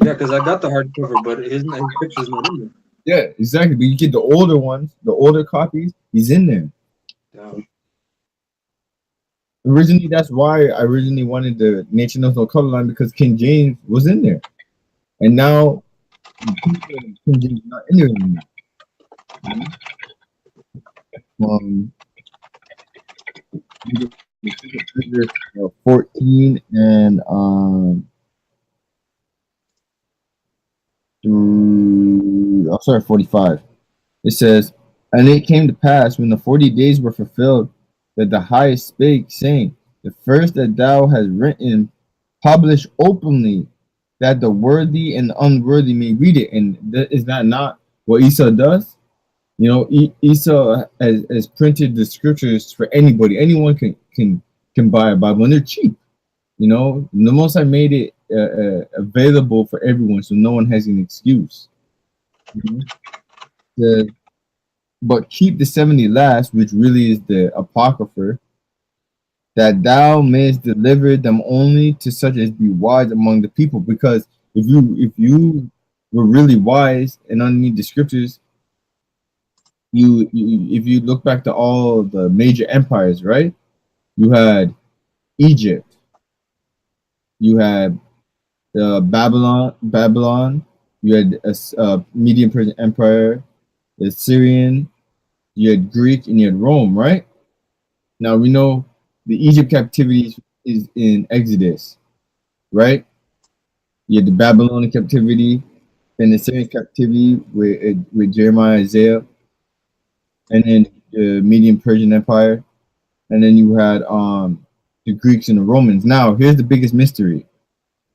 Yeah, because I got the hardcover, but his picture's not in there. Yeah, exactly. But you get the older ones, the older copies. He's in there. Yeah. Originally, that's why I originally wanted the Nation of Colorline, because King James was in there, and now King James is not in there anymore. 14 and I'm sorry, 45. It says, and it came to pass when the 40 days were fulfilled that the highest spake, saying, the first that thou hast written, publish openly, that the worthy and the unworthy may read it. And is that not what Esau does? Esau has printed the scriptures for anybody. Anyone can buy a Bible, and they're cheap. The Most High made it available for everyone, so no one has an excuse. But keep the 70 last, which really is the Apocrypha, that thou mayest deliver them only to such as be wise among the people. Because if you were really wise and underneath the scriptures, if you look back to all the major empires, right? You had Egypt, you had Babylon, you had a Median Persian Empire, the Syrian, you had Greek, and you had Rome, right? Now we know the Egypt captivity is in Exodus, right? You had the Babylonian captivity, and the Syrian captivity with Jeremiah, Isaiah, and then the Median Persian Empire, and then you had the Greeks and the Romans. Now, here's the biggest mystery,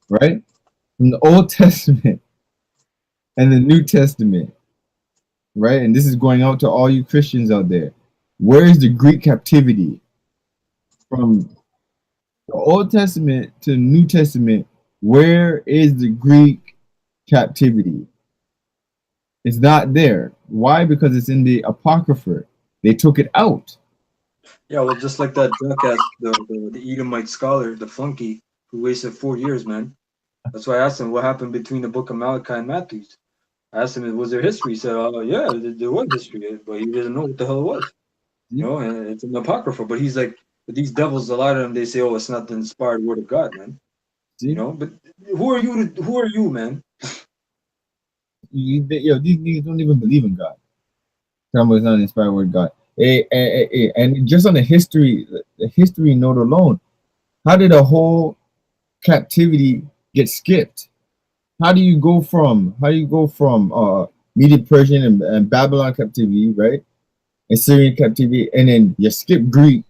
right? From the Old Testament and the New Testament, right? And this is going out to all you Christians out there. Where is the Greek captivity? From the Old Testament to the New Testament, where is the Greek captivity? It's not there. Why? Because it's in the Apocrypha. They took it out. Yeah, well, just like that jackass, the Edomite scholar, the flunky, who wasted 4 years, man. That's why I asked him what happened between the book of Malachi and Matthews. I asked him, was there history? He said, yeah, there was history, but he didn't know what the hell it was. And it's an Apocrypha. But he's like, but these devils, a lot of them, they say, oh, it's not the inspired word of God, man. But who are you, man? These niggas don't even believe in God. Talking about it's not an inspired word of God. And just on the history note alone, how did a whole captivity get skipped? How do you go from Median Persian and Babylon captivity, right? And Syrian captivity, and then you skip Greek.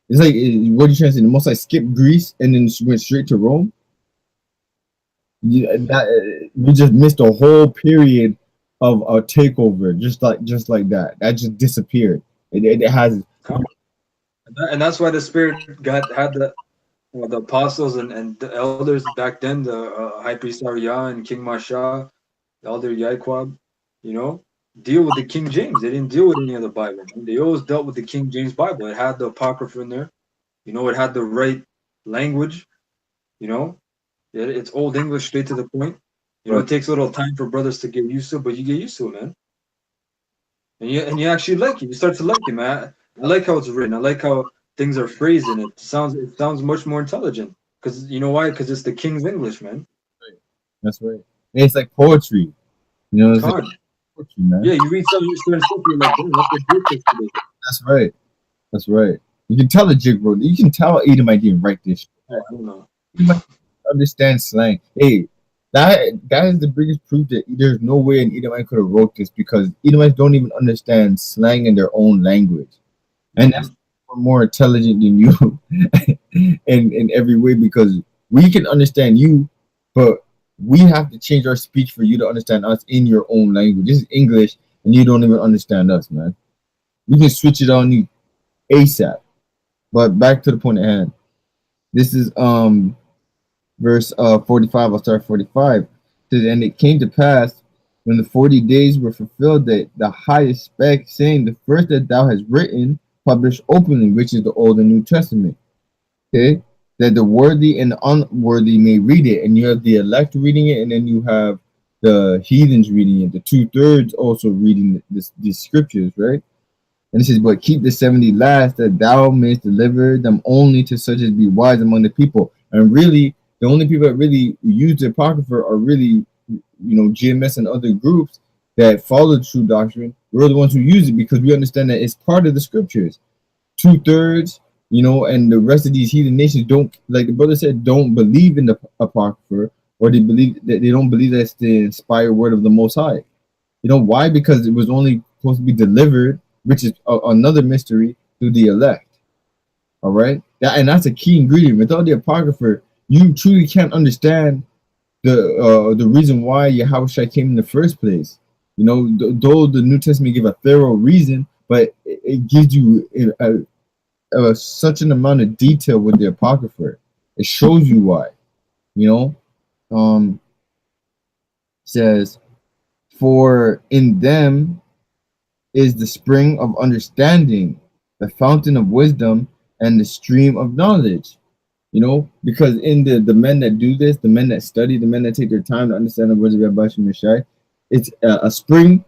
It's like, what are you trying to say? The Most High skipped Greece and then went straight to Rome. We just missed a whole period of a takeover, just like that. That just disappeared. It has, and that's why the Spirit had the apostles and the elders back then, the high priest Arya and King Masha, the elder Yaiquab, you know, deal with the King James. They didn't deal with any other Bible. They always dealt with the King James Bible. It had the Apocrypha in there. You know, it had the right language. You know, it's old English, straight to the point. You know, it takes a little time for brothers to get used to it, but you get used to it, man. And you actually like it. You start to like it, man. I like how it's written. I like how things are phrased in it. It sounds much more intelligent. Because you know why? Because it's the King's English, man. That's right. It's like poetry. You know, it's like Con. poetry, man. Yeah, you read certain stuff, you're like, damn, that's a good today. That's right. That's right. You can tell the jig, bro. You can tell Edomite didn't write this shit. I don't know. Edomite understand slang. Hey, that is the biggest proof that there's no way an Edomite could have wrote this, because Edomites don't even understand slang in their own language. And that's more intelligent than you in every way, because we can understand you, but we have to change our speech for you to understand us in your own language. This is English, and you don't even understand us, man. We can switch it on you ASAP. But back to the point at hand. This is verse 45. I'll start 45. It says, and it came to pass when the 40 days were fulfilled that the highest spec, saying, the first that thou hast written, publish openly, which is the Old and New Testament. Okay, that the worthy and the unworthy may read it, and you have the elect reading it, and then you have the heathens reading it, the 2/3 also reading these scriptures, right? And it says, but keep the 70 last, that thou mayest deliver them only to such as be wise among the people. And really, the only people that really use the Apocrypha are really, GMS and other groups that follow true doctrine. We're the ones who use it because we understand that it's part of the scriptures. 2/3, and the rest of these heathen nations don't, like the brother said, don't believe in the Apocrypha, or they don't believe that's the inspired word of the Most High. You know why? Because it was only supposed to be delivered, which is another mystery, through the elect. All right, that's a key ingredient. Without the Apocrypha, you truly can't understand the reason why Yahushua came in the first place. Though the New Testament give a thorough reason, but it gives you such an amount of detail with the Apocrypha. It shows you why. Says, for in them is the spring of understanding, the fountain of wisdom, and the stream of knowledge. Because in the men that do this, the men that study, the men that take their time to understand the words of Yahweh Shai, it's a spring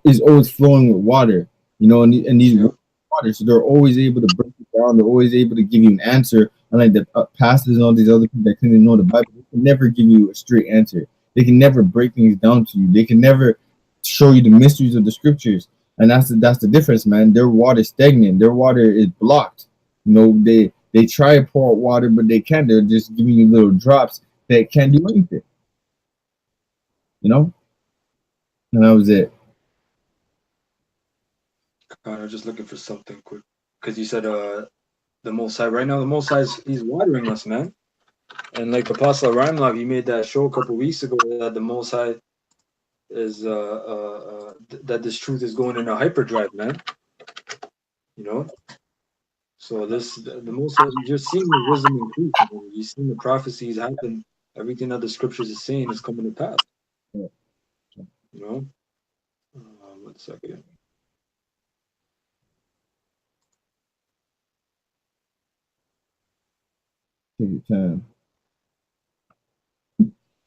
is always flowing with water, and these water, so they're always able to break it down. They're always able to give you an answer. Unlike the pastors and all these other people that couldn't know the Bible, they can never give you a straight answer. They can never break things down to you. They can never show you the mysteries of the scriptures. And that's the difference, man. Their water is stagnant. Their water is blocked. They try to pour out water, but they can't. They're just giving you little drops that can't do anything. And that was it. I'm just looking for something quick, because you said the Most High. Right now, the Most High he's watering us, man. And like Apostle Raimlav, he made that show a couple weeks ago that the Most High is that this truth is going in a hyperdrive, man. So the Most High, you're seeing the wisdom increase. You're seeing the prophecies happen. Everything that the scriptures is saying is coming to pass. One second. Take your time.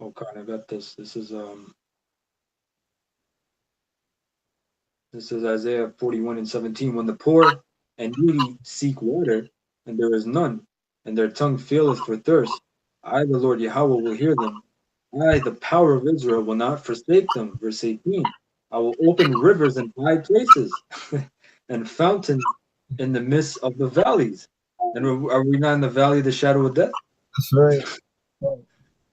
Okay, I got this. This is Isaiah 41:17. When the poor and needy seek water, and there is none, and their tongue faileth for thirst, I, the Lord Yahweh, will hear them. I, the power of Israel, will not forsake them. Verse 18. I will open rivers in high places and fountains in the midst of the valleys. And are we not in the valley of the shadow of death? That's right.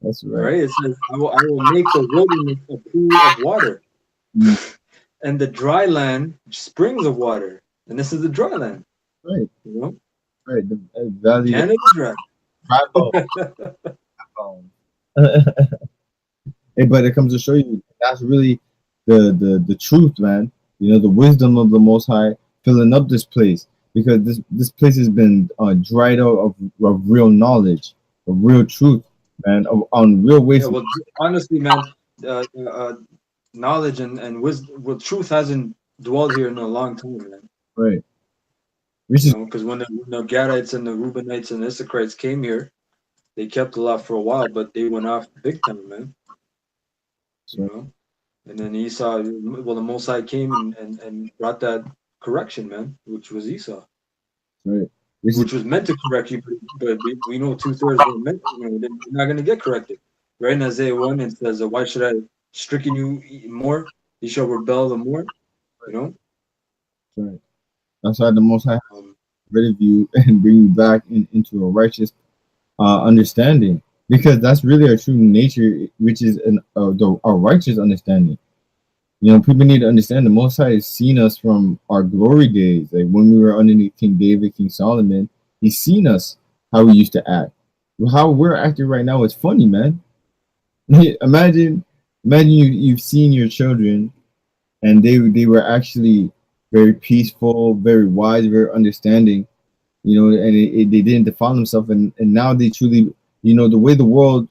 That's right. Right? It says, I will make the wilderness a pool of water, and the dry land springs of water. And this is the dry land. Right. Right. The valley. Canada's dry. Hey, but it comes to show you that's really the truth, man. The wisdom of the Most High filling up this place. because this place has been dried out of real knowledge, of real truth, man, on real Yeah, ways. well, honestly, man, knowledge and wisdom, well, truth hasn't dwelled here in a long time, man. Right. Which You is know, because when the Gadites and the Reubenites and Issacharites came here, they kept the law for a while, but they went off big time, man. You so, know, and then Esau, well, the Most High came and brought that correction, man, which was Esau, right. Which is which was meant to correct you, but we know 2/3 weren't meant. You know, they're not going to get corrected. Right in Isaiah 1, it says, "Why should I stricken you more? You shall rebel the more." You know, right. That's why the Most High has um, rid of you and bring you back into a righteous understanding, because that's really our true nature, which is a righteous understanding. You know, people need to understand the Most High has seen us from our glory days, like when we were underneath King David, King Solomon. He's seen us how we used to act. How we're acting right now is funny, man. imagine, imagine you've seen your children and they were actually very peaceful, very wise, very understanding. You know, and they didn't defile themselves, and now they truly, you know, the way the world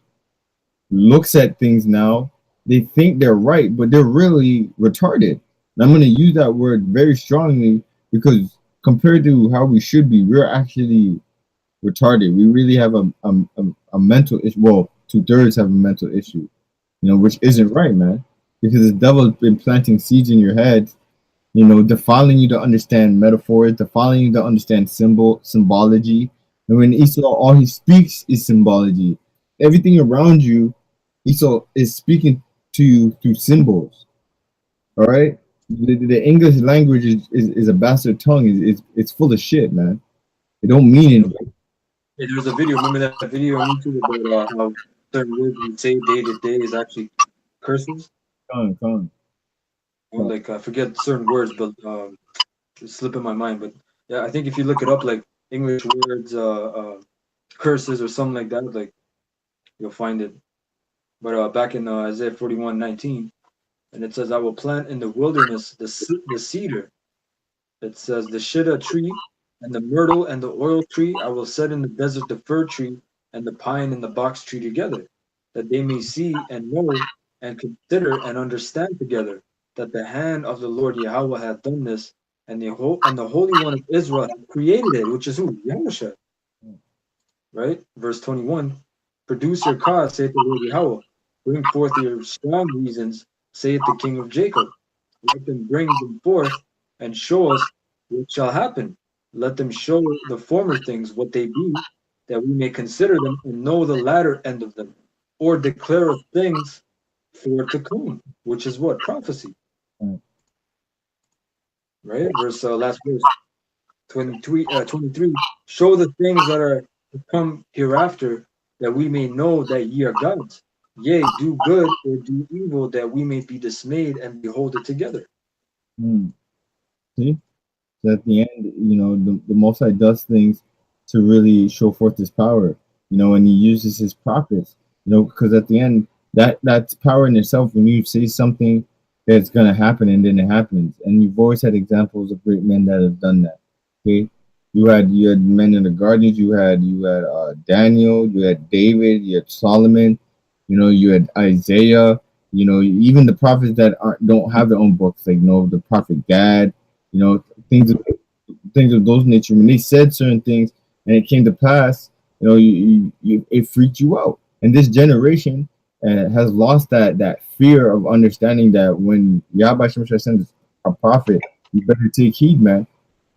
looks at things now, they think they're right, but they're really retarded. And I'm going to use that word very strongly because compared to how we should be, we're actually retarded. We really have a mental issue. Well, 2/3 have a mental issue, you know, which isn't right, man. Because the devil's been planting seeds in your head, you know, defiling you to understand metaphors, defiling you to understand symbology. And when Esau, all he speaks is symbology. Everything around you, Esau is speaking to you through symbols. All right. The English language is a bastard tongue. It's full of shit, man. It don't mean yep. anything. Hey, there was a video. Remember that video on YouTube about how certain words we say day to day is actually curses? Come You know, like I forget certain words, but it's slipping my mind. But yeah, I think if you look it up, like English words, curses or something like that, like you'll find it. But back in Isaiah 41:19, and it says, "I will plant in the wilderness the cedar." It says, "The shittim tree and the myrtle and the oil tree. I will set in the desert the fir tree and the pine and the box tree together, that they may see and know and consider and understand together that the hand of the Lord Yahweh hath done this, and the Holy One of Israel hath created it," which is who? Yahushua, right? Verse 21. "Produce your cause, saith the Lord Yahweh. Bring forth your strong reasons, saith the King of Jacob. Let them bring them forth and show us what shall happen. Let them show the former things what they be, that we may consider them and know the latter end of them, or declare of things for to come," which is what? Prophecy, on. right? Last verse, 23. "Show the things that are to come hereafter, that we may know that ye are gods. Yea, do good or do evil, that we may be dismayed and behold it together." Mm. See? So at the end, you know, the Most High does things to really show forth His power, you know, and He uses His prophets, you know, because at the end, that's power in itself. When you say something that's gonna happen and then it happens, and you've always had examples of great men that have done that. Okay, you had men in the gardens, you had Daniel, you had David, you had Solomon, you know, you had Isaiah, you know, even the prophets that don't have their own books, like, you know, the prophet Gad, you know, things of things of those nature. When they said certain things and it came to pass, you know, it freaked you out. And this generation has lost that fear of understanding that when Yahweh Shemashah sends a prophet, you better take heed, man.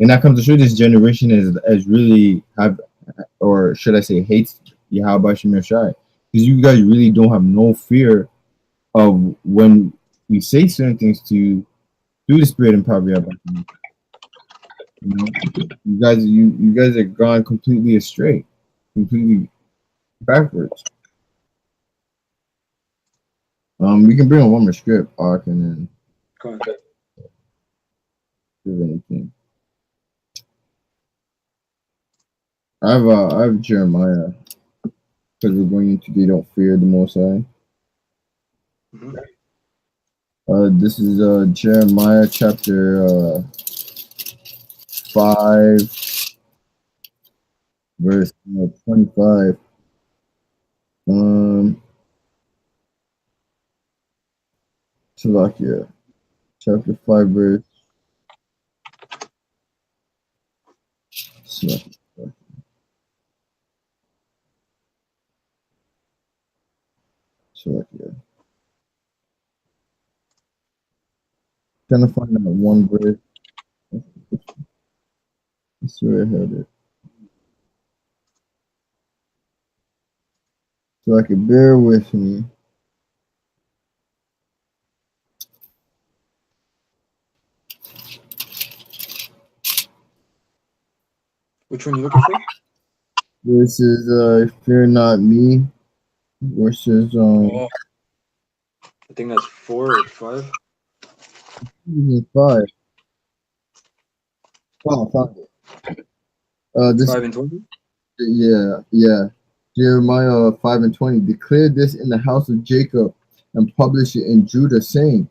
And that comes to show this generation is really have, or should I say, hates Yahweh Shemashah, because you guys really don't have no fear of when we say certain things to you through the spirit and power of Yahweh. You know, you guys are gone completely astray, completely backwards. We can bring on one more script, Ark, and then Come on. do anything. I have Jeremiah, because we're going into they don't fear the Most High. Mhm. This is Jeremiah chapter 5, verse 25. Slovakia, chapter 5, verse. Slovakia. Trying to find that one verse. I swear I had it. So I could bear with me. Which one you looking for? This is Fear Not Me versus Oh, I think that's 4 or 5. 5. Oh, found it. This 5 and 20. yeah. Jeremiah 5 and 20. Declare this in the house of Jacob and publish it in Judah, saying,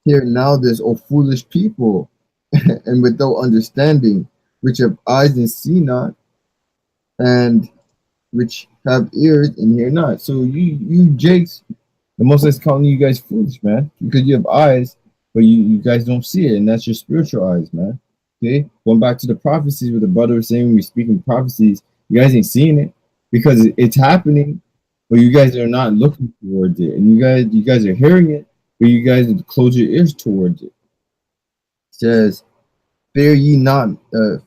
hear now this, O foolish people, and without understanding, which have eyes and see not, and which have ears and hear not. So you Jakes, the Most High is calling you guys foolish, man, because you have eyes, but you guys don't see it, and that's your spiritual eyes, man. Okay, going back to the prophecies, what the brother was saying, when we speak in prophecies, you guys ain't seeing it because it's happening, but you guys are not looking towards it, and you guys are hearing it, but you guys close your ears towards it. It says, fear ye not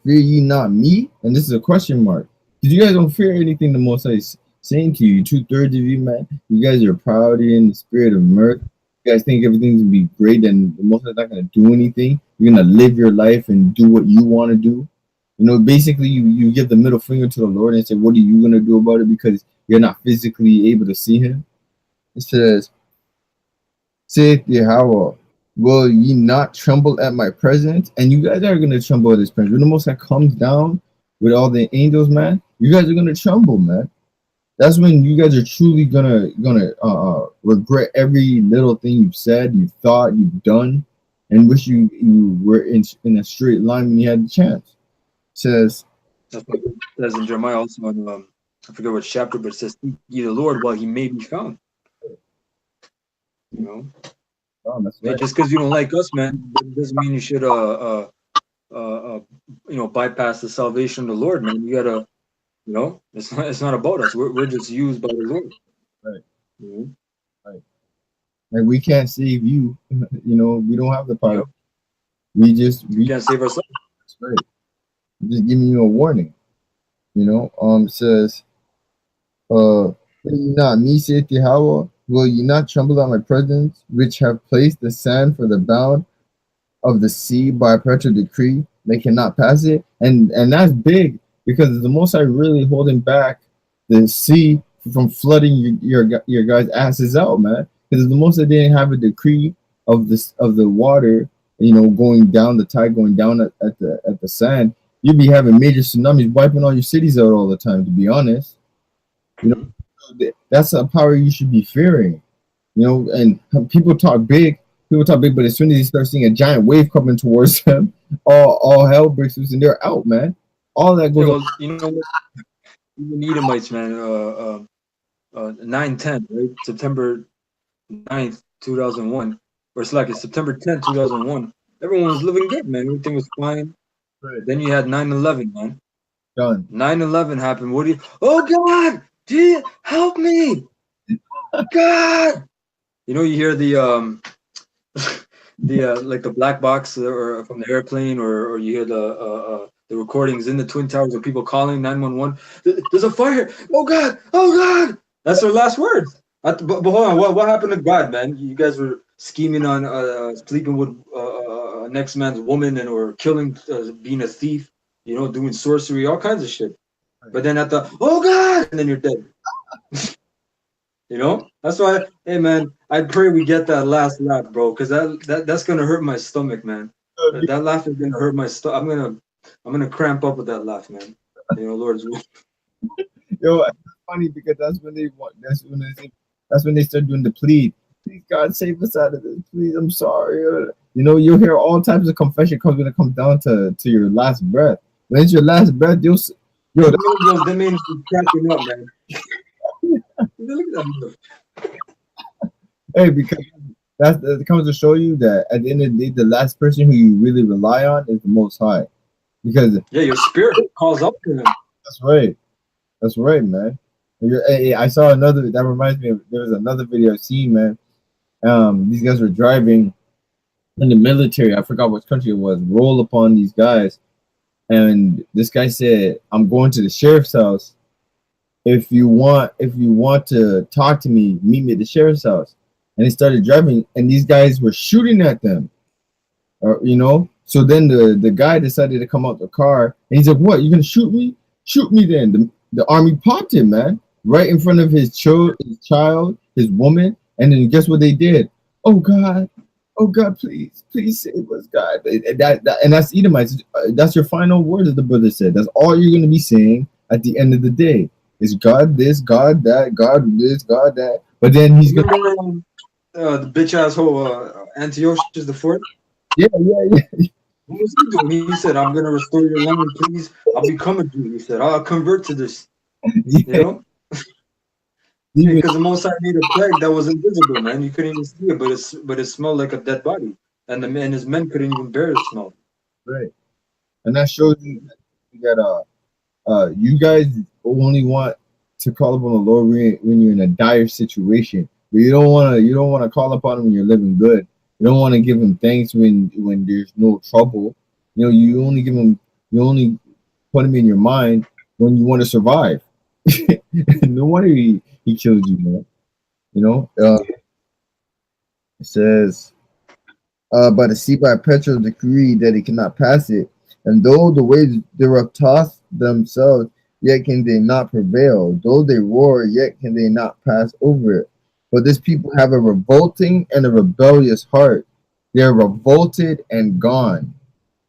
me, and this is a question mark, because you guys don't fear anything the Most High is saying to you. 2/3 of you, man, you guys are proud in the spirit of mirth. You guys think everything's gonna be great, and the Most High is not gonna do anything. You're gonna live your life and do what you want to do. You know, basically, you give the middle finger to the Lord and say, what are you gonna do about it? Because you're not physically able to see Him. It says, saith Yahweh, will ye not tremble at my presence? And you guys are gonna tremble at His presence. When the Most High comes down with all the angels, man, you guys are gonna tremble, man. That's when you guys are truly gonna regret every little thing you've said, you've thought, you've done, and wish you were in a straight line when you had the chance. It says, That's what it says in Jeremiah also in I forget which chapter, but it says, seek ye the Lord while He may be found. You know, oh, that's hey, right. just because you don't like us, man, that doesn't mean you should bypass the salvation of the Lord, man. You gotta, it's not about us. We're just used by the Lord. Right. Mhm. Right. Like we can't save you. You know, we don't have the power. Yep. We can't save ourselves. That's right. Just giving you a warning. You know, it says, will ye not me, saith Yahweh, will ye not tremble at my presence, which have placed the sand for the bound of the sea by a perpetual decree? They cannot pass it. And that's big, because the Most High really holding back the sea from flooding your guys' asses out, man. Because the Most High didn't have a decree of the water, going down, the tide going down at the sand, you'd be having major tsunamis wiping all your cities out all the time, to be honest. That's a power you should be fearing. And people talk big, but as soon as you start seeing a giant wave coming towards them, all hell breaks loose and they're out, man. All that goes. Well, even Edomites, man. 9/10, right? September 9th, 2001, or it's like it's September 10th, 2001. Everyone was living good, man. Everything was fine. Right. Then you had 9/11, man. Done. 9/11 happened. What do you? Oh God, gee, help me, God! You hear the like the black box or from the airplane, or you hear the recordings in the Twin Towers of people calling 911. There's a fire. Oh God! Oh God! That's their last words. But hold on, what happened to God, man? You guys were scheming on sleeping with next man's woman or killing, being a thief, doing sorcery, all kinds of shit. But then oh God, and then you're dead. That's why, hey man, I pray we get that last laugh, bro, because that's gonna hurt my stomach, man. That laugh is gonna hurt my stomach. I'm gonna cramp up with that laugh, man. Lord's will. Yo, it's funny because that's when they start doing the plead. please God save us out of this. Please, I'm sorry. You know, you'll hear all types of confession comes when it comes down to your last breath. When it's your last breath, yo, Them means cracking up, man. Look at that. hey, because that comes to show you that at the end of the day, the last person who you really rely on is the Most High. Because Yeah, your spirit calls up to him. that's right. That's right, man. Hey, I saw another. That reminds me of there was another video I seen, man. These guys were driving in the military. I forgot what country it was. Roll upon these guys, and this guy said, "I'm going to the sheriff's house. If you want to talk to me, meet me at the sheriff's house." And they started driving, and these guys were shooting at them. You know. So then the guy decided to come out the car, and he's like, "What? You gonna shoot me? Shoot me then!" The army popped him, man, right in front of his child, his woman, and then guess what they did? Oh God, please save us, God. And that's Edomites. That's your final words, as the brother said. That's all you're gonna be saying at the end of the day. Is God this, God that, God this, God that. But then he's gonna. Remember the bitch asshole Antiochus the Fourth? Yeah. What was he doing? He said, "I'm gonna restore your land, please. I'll become a Jew." He said, "I'll convert to this." You know, because the Most High made a plague that was invisible, man. You couldn't even see it, but it smelled like a dead body, and his men couldn't even bear the smell. Right. And that shows you that you guys only want to call upon the Lord when you're in a dire situation. But you don't want to call upon him when you're living good. You don't want to give him thanks when there's no trouble. You know, you only put him in your mind when you want to survive. No wonder he killed you, man. You know, it says, by the sea by Petra decree that he cannot pass it, and though the waves thereof toss themselves, yet can they not prevail. Though they roar, yet can they not pass over it. For this people have a revolting and a rebellious heart. They are revolted and gone.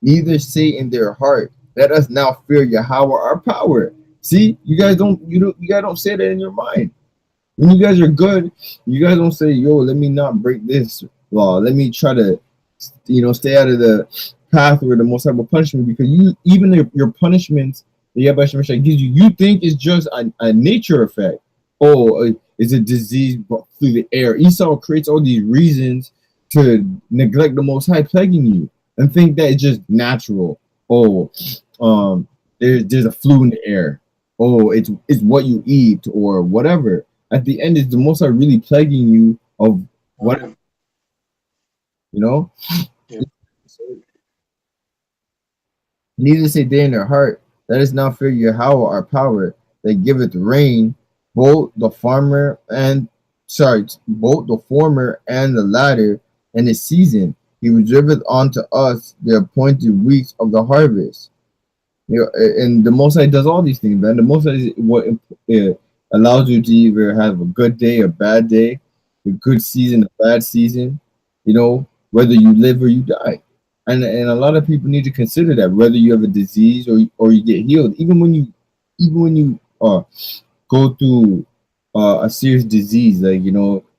Neither say in their heart, "Let us now fear Yahweh our power." See, you guys don't say that in your mind. When you guys are good, you guys don't say, "Yo, let me not break this law. Let me try to, stay out of the path where the Most High will punish me." Because even your punishments that Yahweh Shemashai gives you, you think is just a nature effect. Oh, it's a disease through the air. Esau creates all these reasons to neglect the Most High plaguing you and think that it's just natural. Oh, there's a flu in the air. Oh, it's what you eat or whatever. At the end, it's the Most High really plaguing you of what, you know. Yeah. Neither say they in their heart, "Let us now fear Yahweh our power, that giveth rain, both the former and the latter, and the season. He reserveth unto us the appointed weeks of the harvest." And the Most High does all these things, man. The Most High is what allows you to either have a good day, a bad day, a good season, a bad season. Whether you live or you die. And a lot of people need to consider that, whether you have a disease or you get healed. Even when you go through a serious disease, like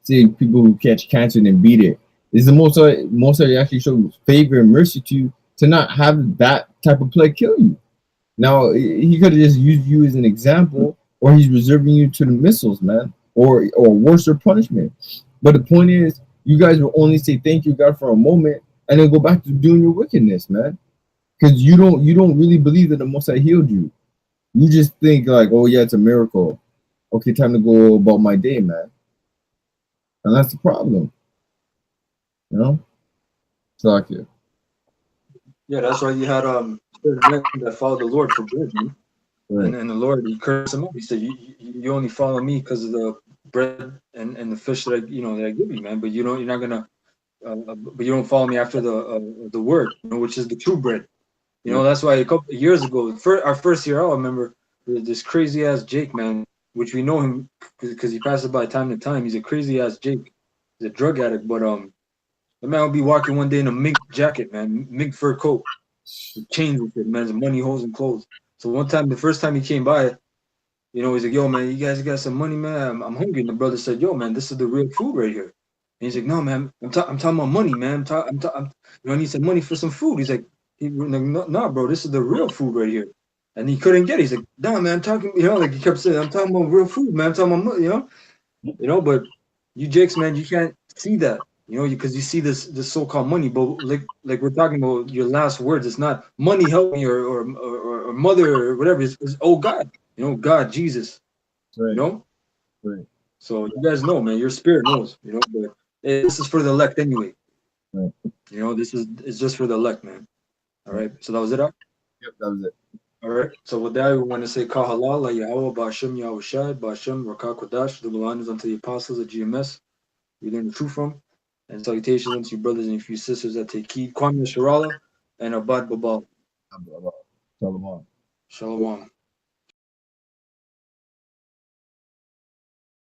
say people who catch cancer and then beat it, is the Most High actually shows favor and mercy to you to not have that type of plague kill you. Now he could have just used you as an example, or he's reserving you to the missiles, man, or worse punishment. But the point is, you guys will only say thank you, God, for a moment, and then go back to doing your wickedness, man. Because you don't really believe that the Most High healed you. You just think like, oh yeah, it's a miracle. Okay, time to go about my day, man. And that's the problem. So like it. Yeah, that's why you had certain men that followed the Lord for bread, man. Right. And the Lord, he cursed him up. He said, "You only follow me because of the bread and the fish that I give you, man. But you're not gonna, but you don't follow me after the word, which is the true bread. That's why a couple of years ago, our first year out, I remember this crazy ass Jake, man, which we know him because he passes by time to time. He's a crazy ass Jake. He's a drug addict, but the man would be walking one day in a mink jacket, man, mink fur coat, chains with it, man, money, holes, and clothes. So one time, the first time he came by, he's like, "Yo, man, you guys got some money, man? I'm hungry." And the brother said, "Yo, man, this is the real food right here." And he's like, no, man, I'm talking about money, man. And he said money for some food. He's like, no, nah, bro, this is the real food right here. And he couldn't get it. He's like, nah, man, I'm talking, like he kept saying, I'm talking about real food, man. I'm talking about money, but you Jakes, man, you can't see that, because you see this so-called money, but like we're talking about your last words. It's not money help me or mother or whatever. It's oh God, God, Jesus, Right. you know. Right. So you guys know, man, your spirit knows, but this is for the elect anyway. Right. This is just for the elect, man. All right. So that was it. Up? Yep, that was it. All right. So with that, we want to say Kahala, La Yahweh, Ba'ashem, Yahweh Shai, Ba'ashem, Rakah Kodash, the belongings unto the apostles of GMS. We learn the truth from. And salutations unto your brothers and your sisters that take heed. Kwame Sharala and Abad Babal. Shalom. Shalom.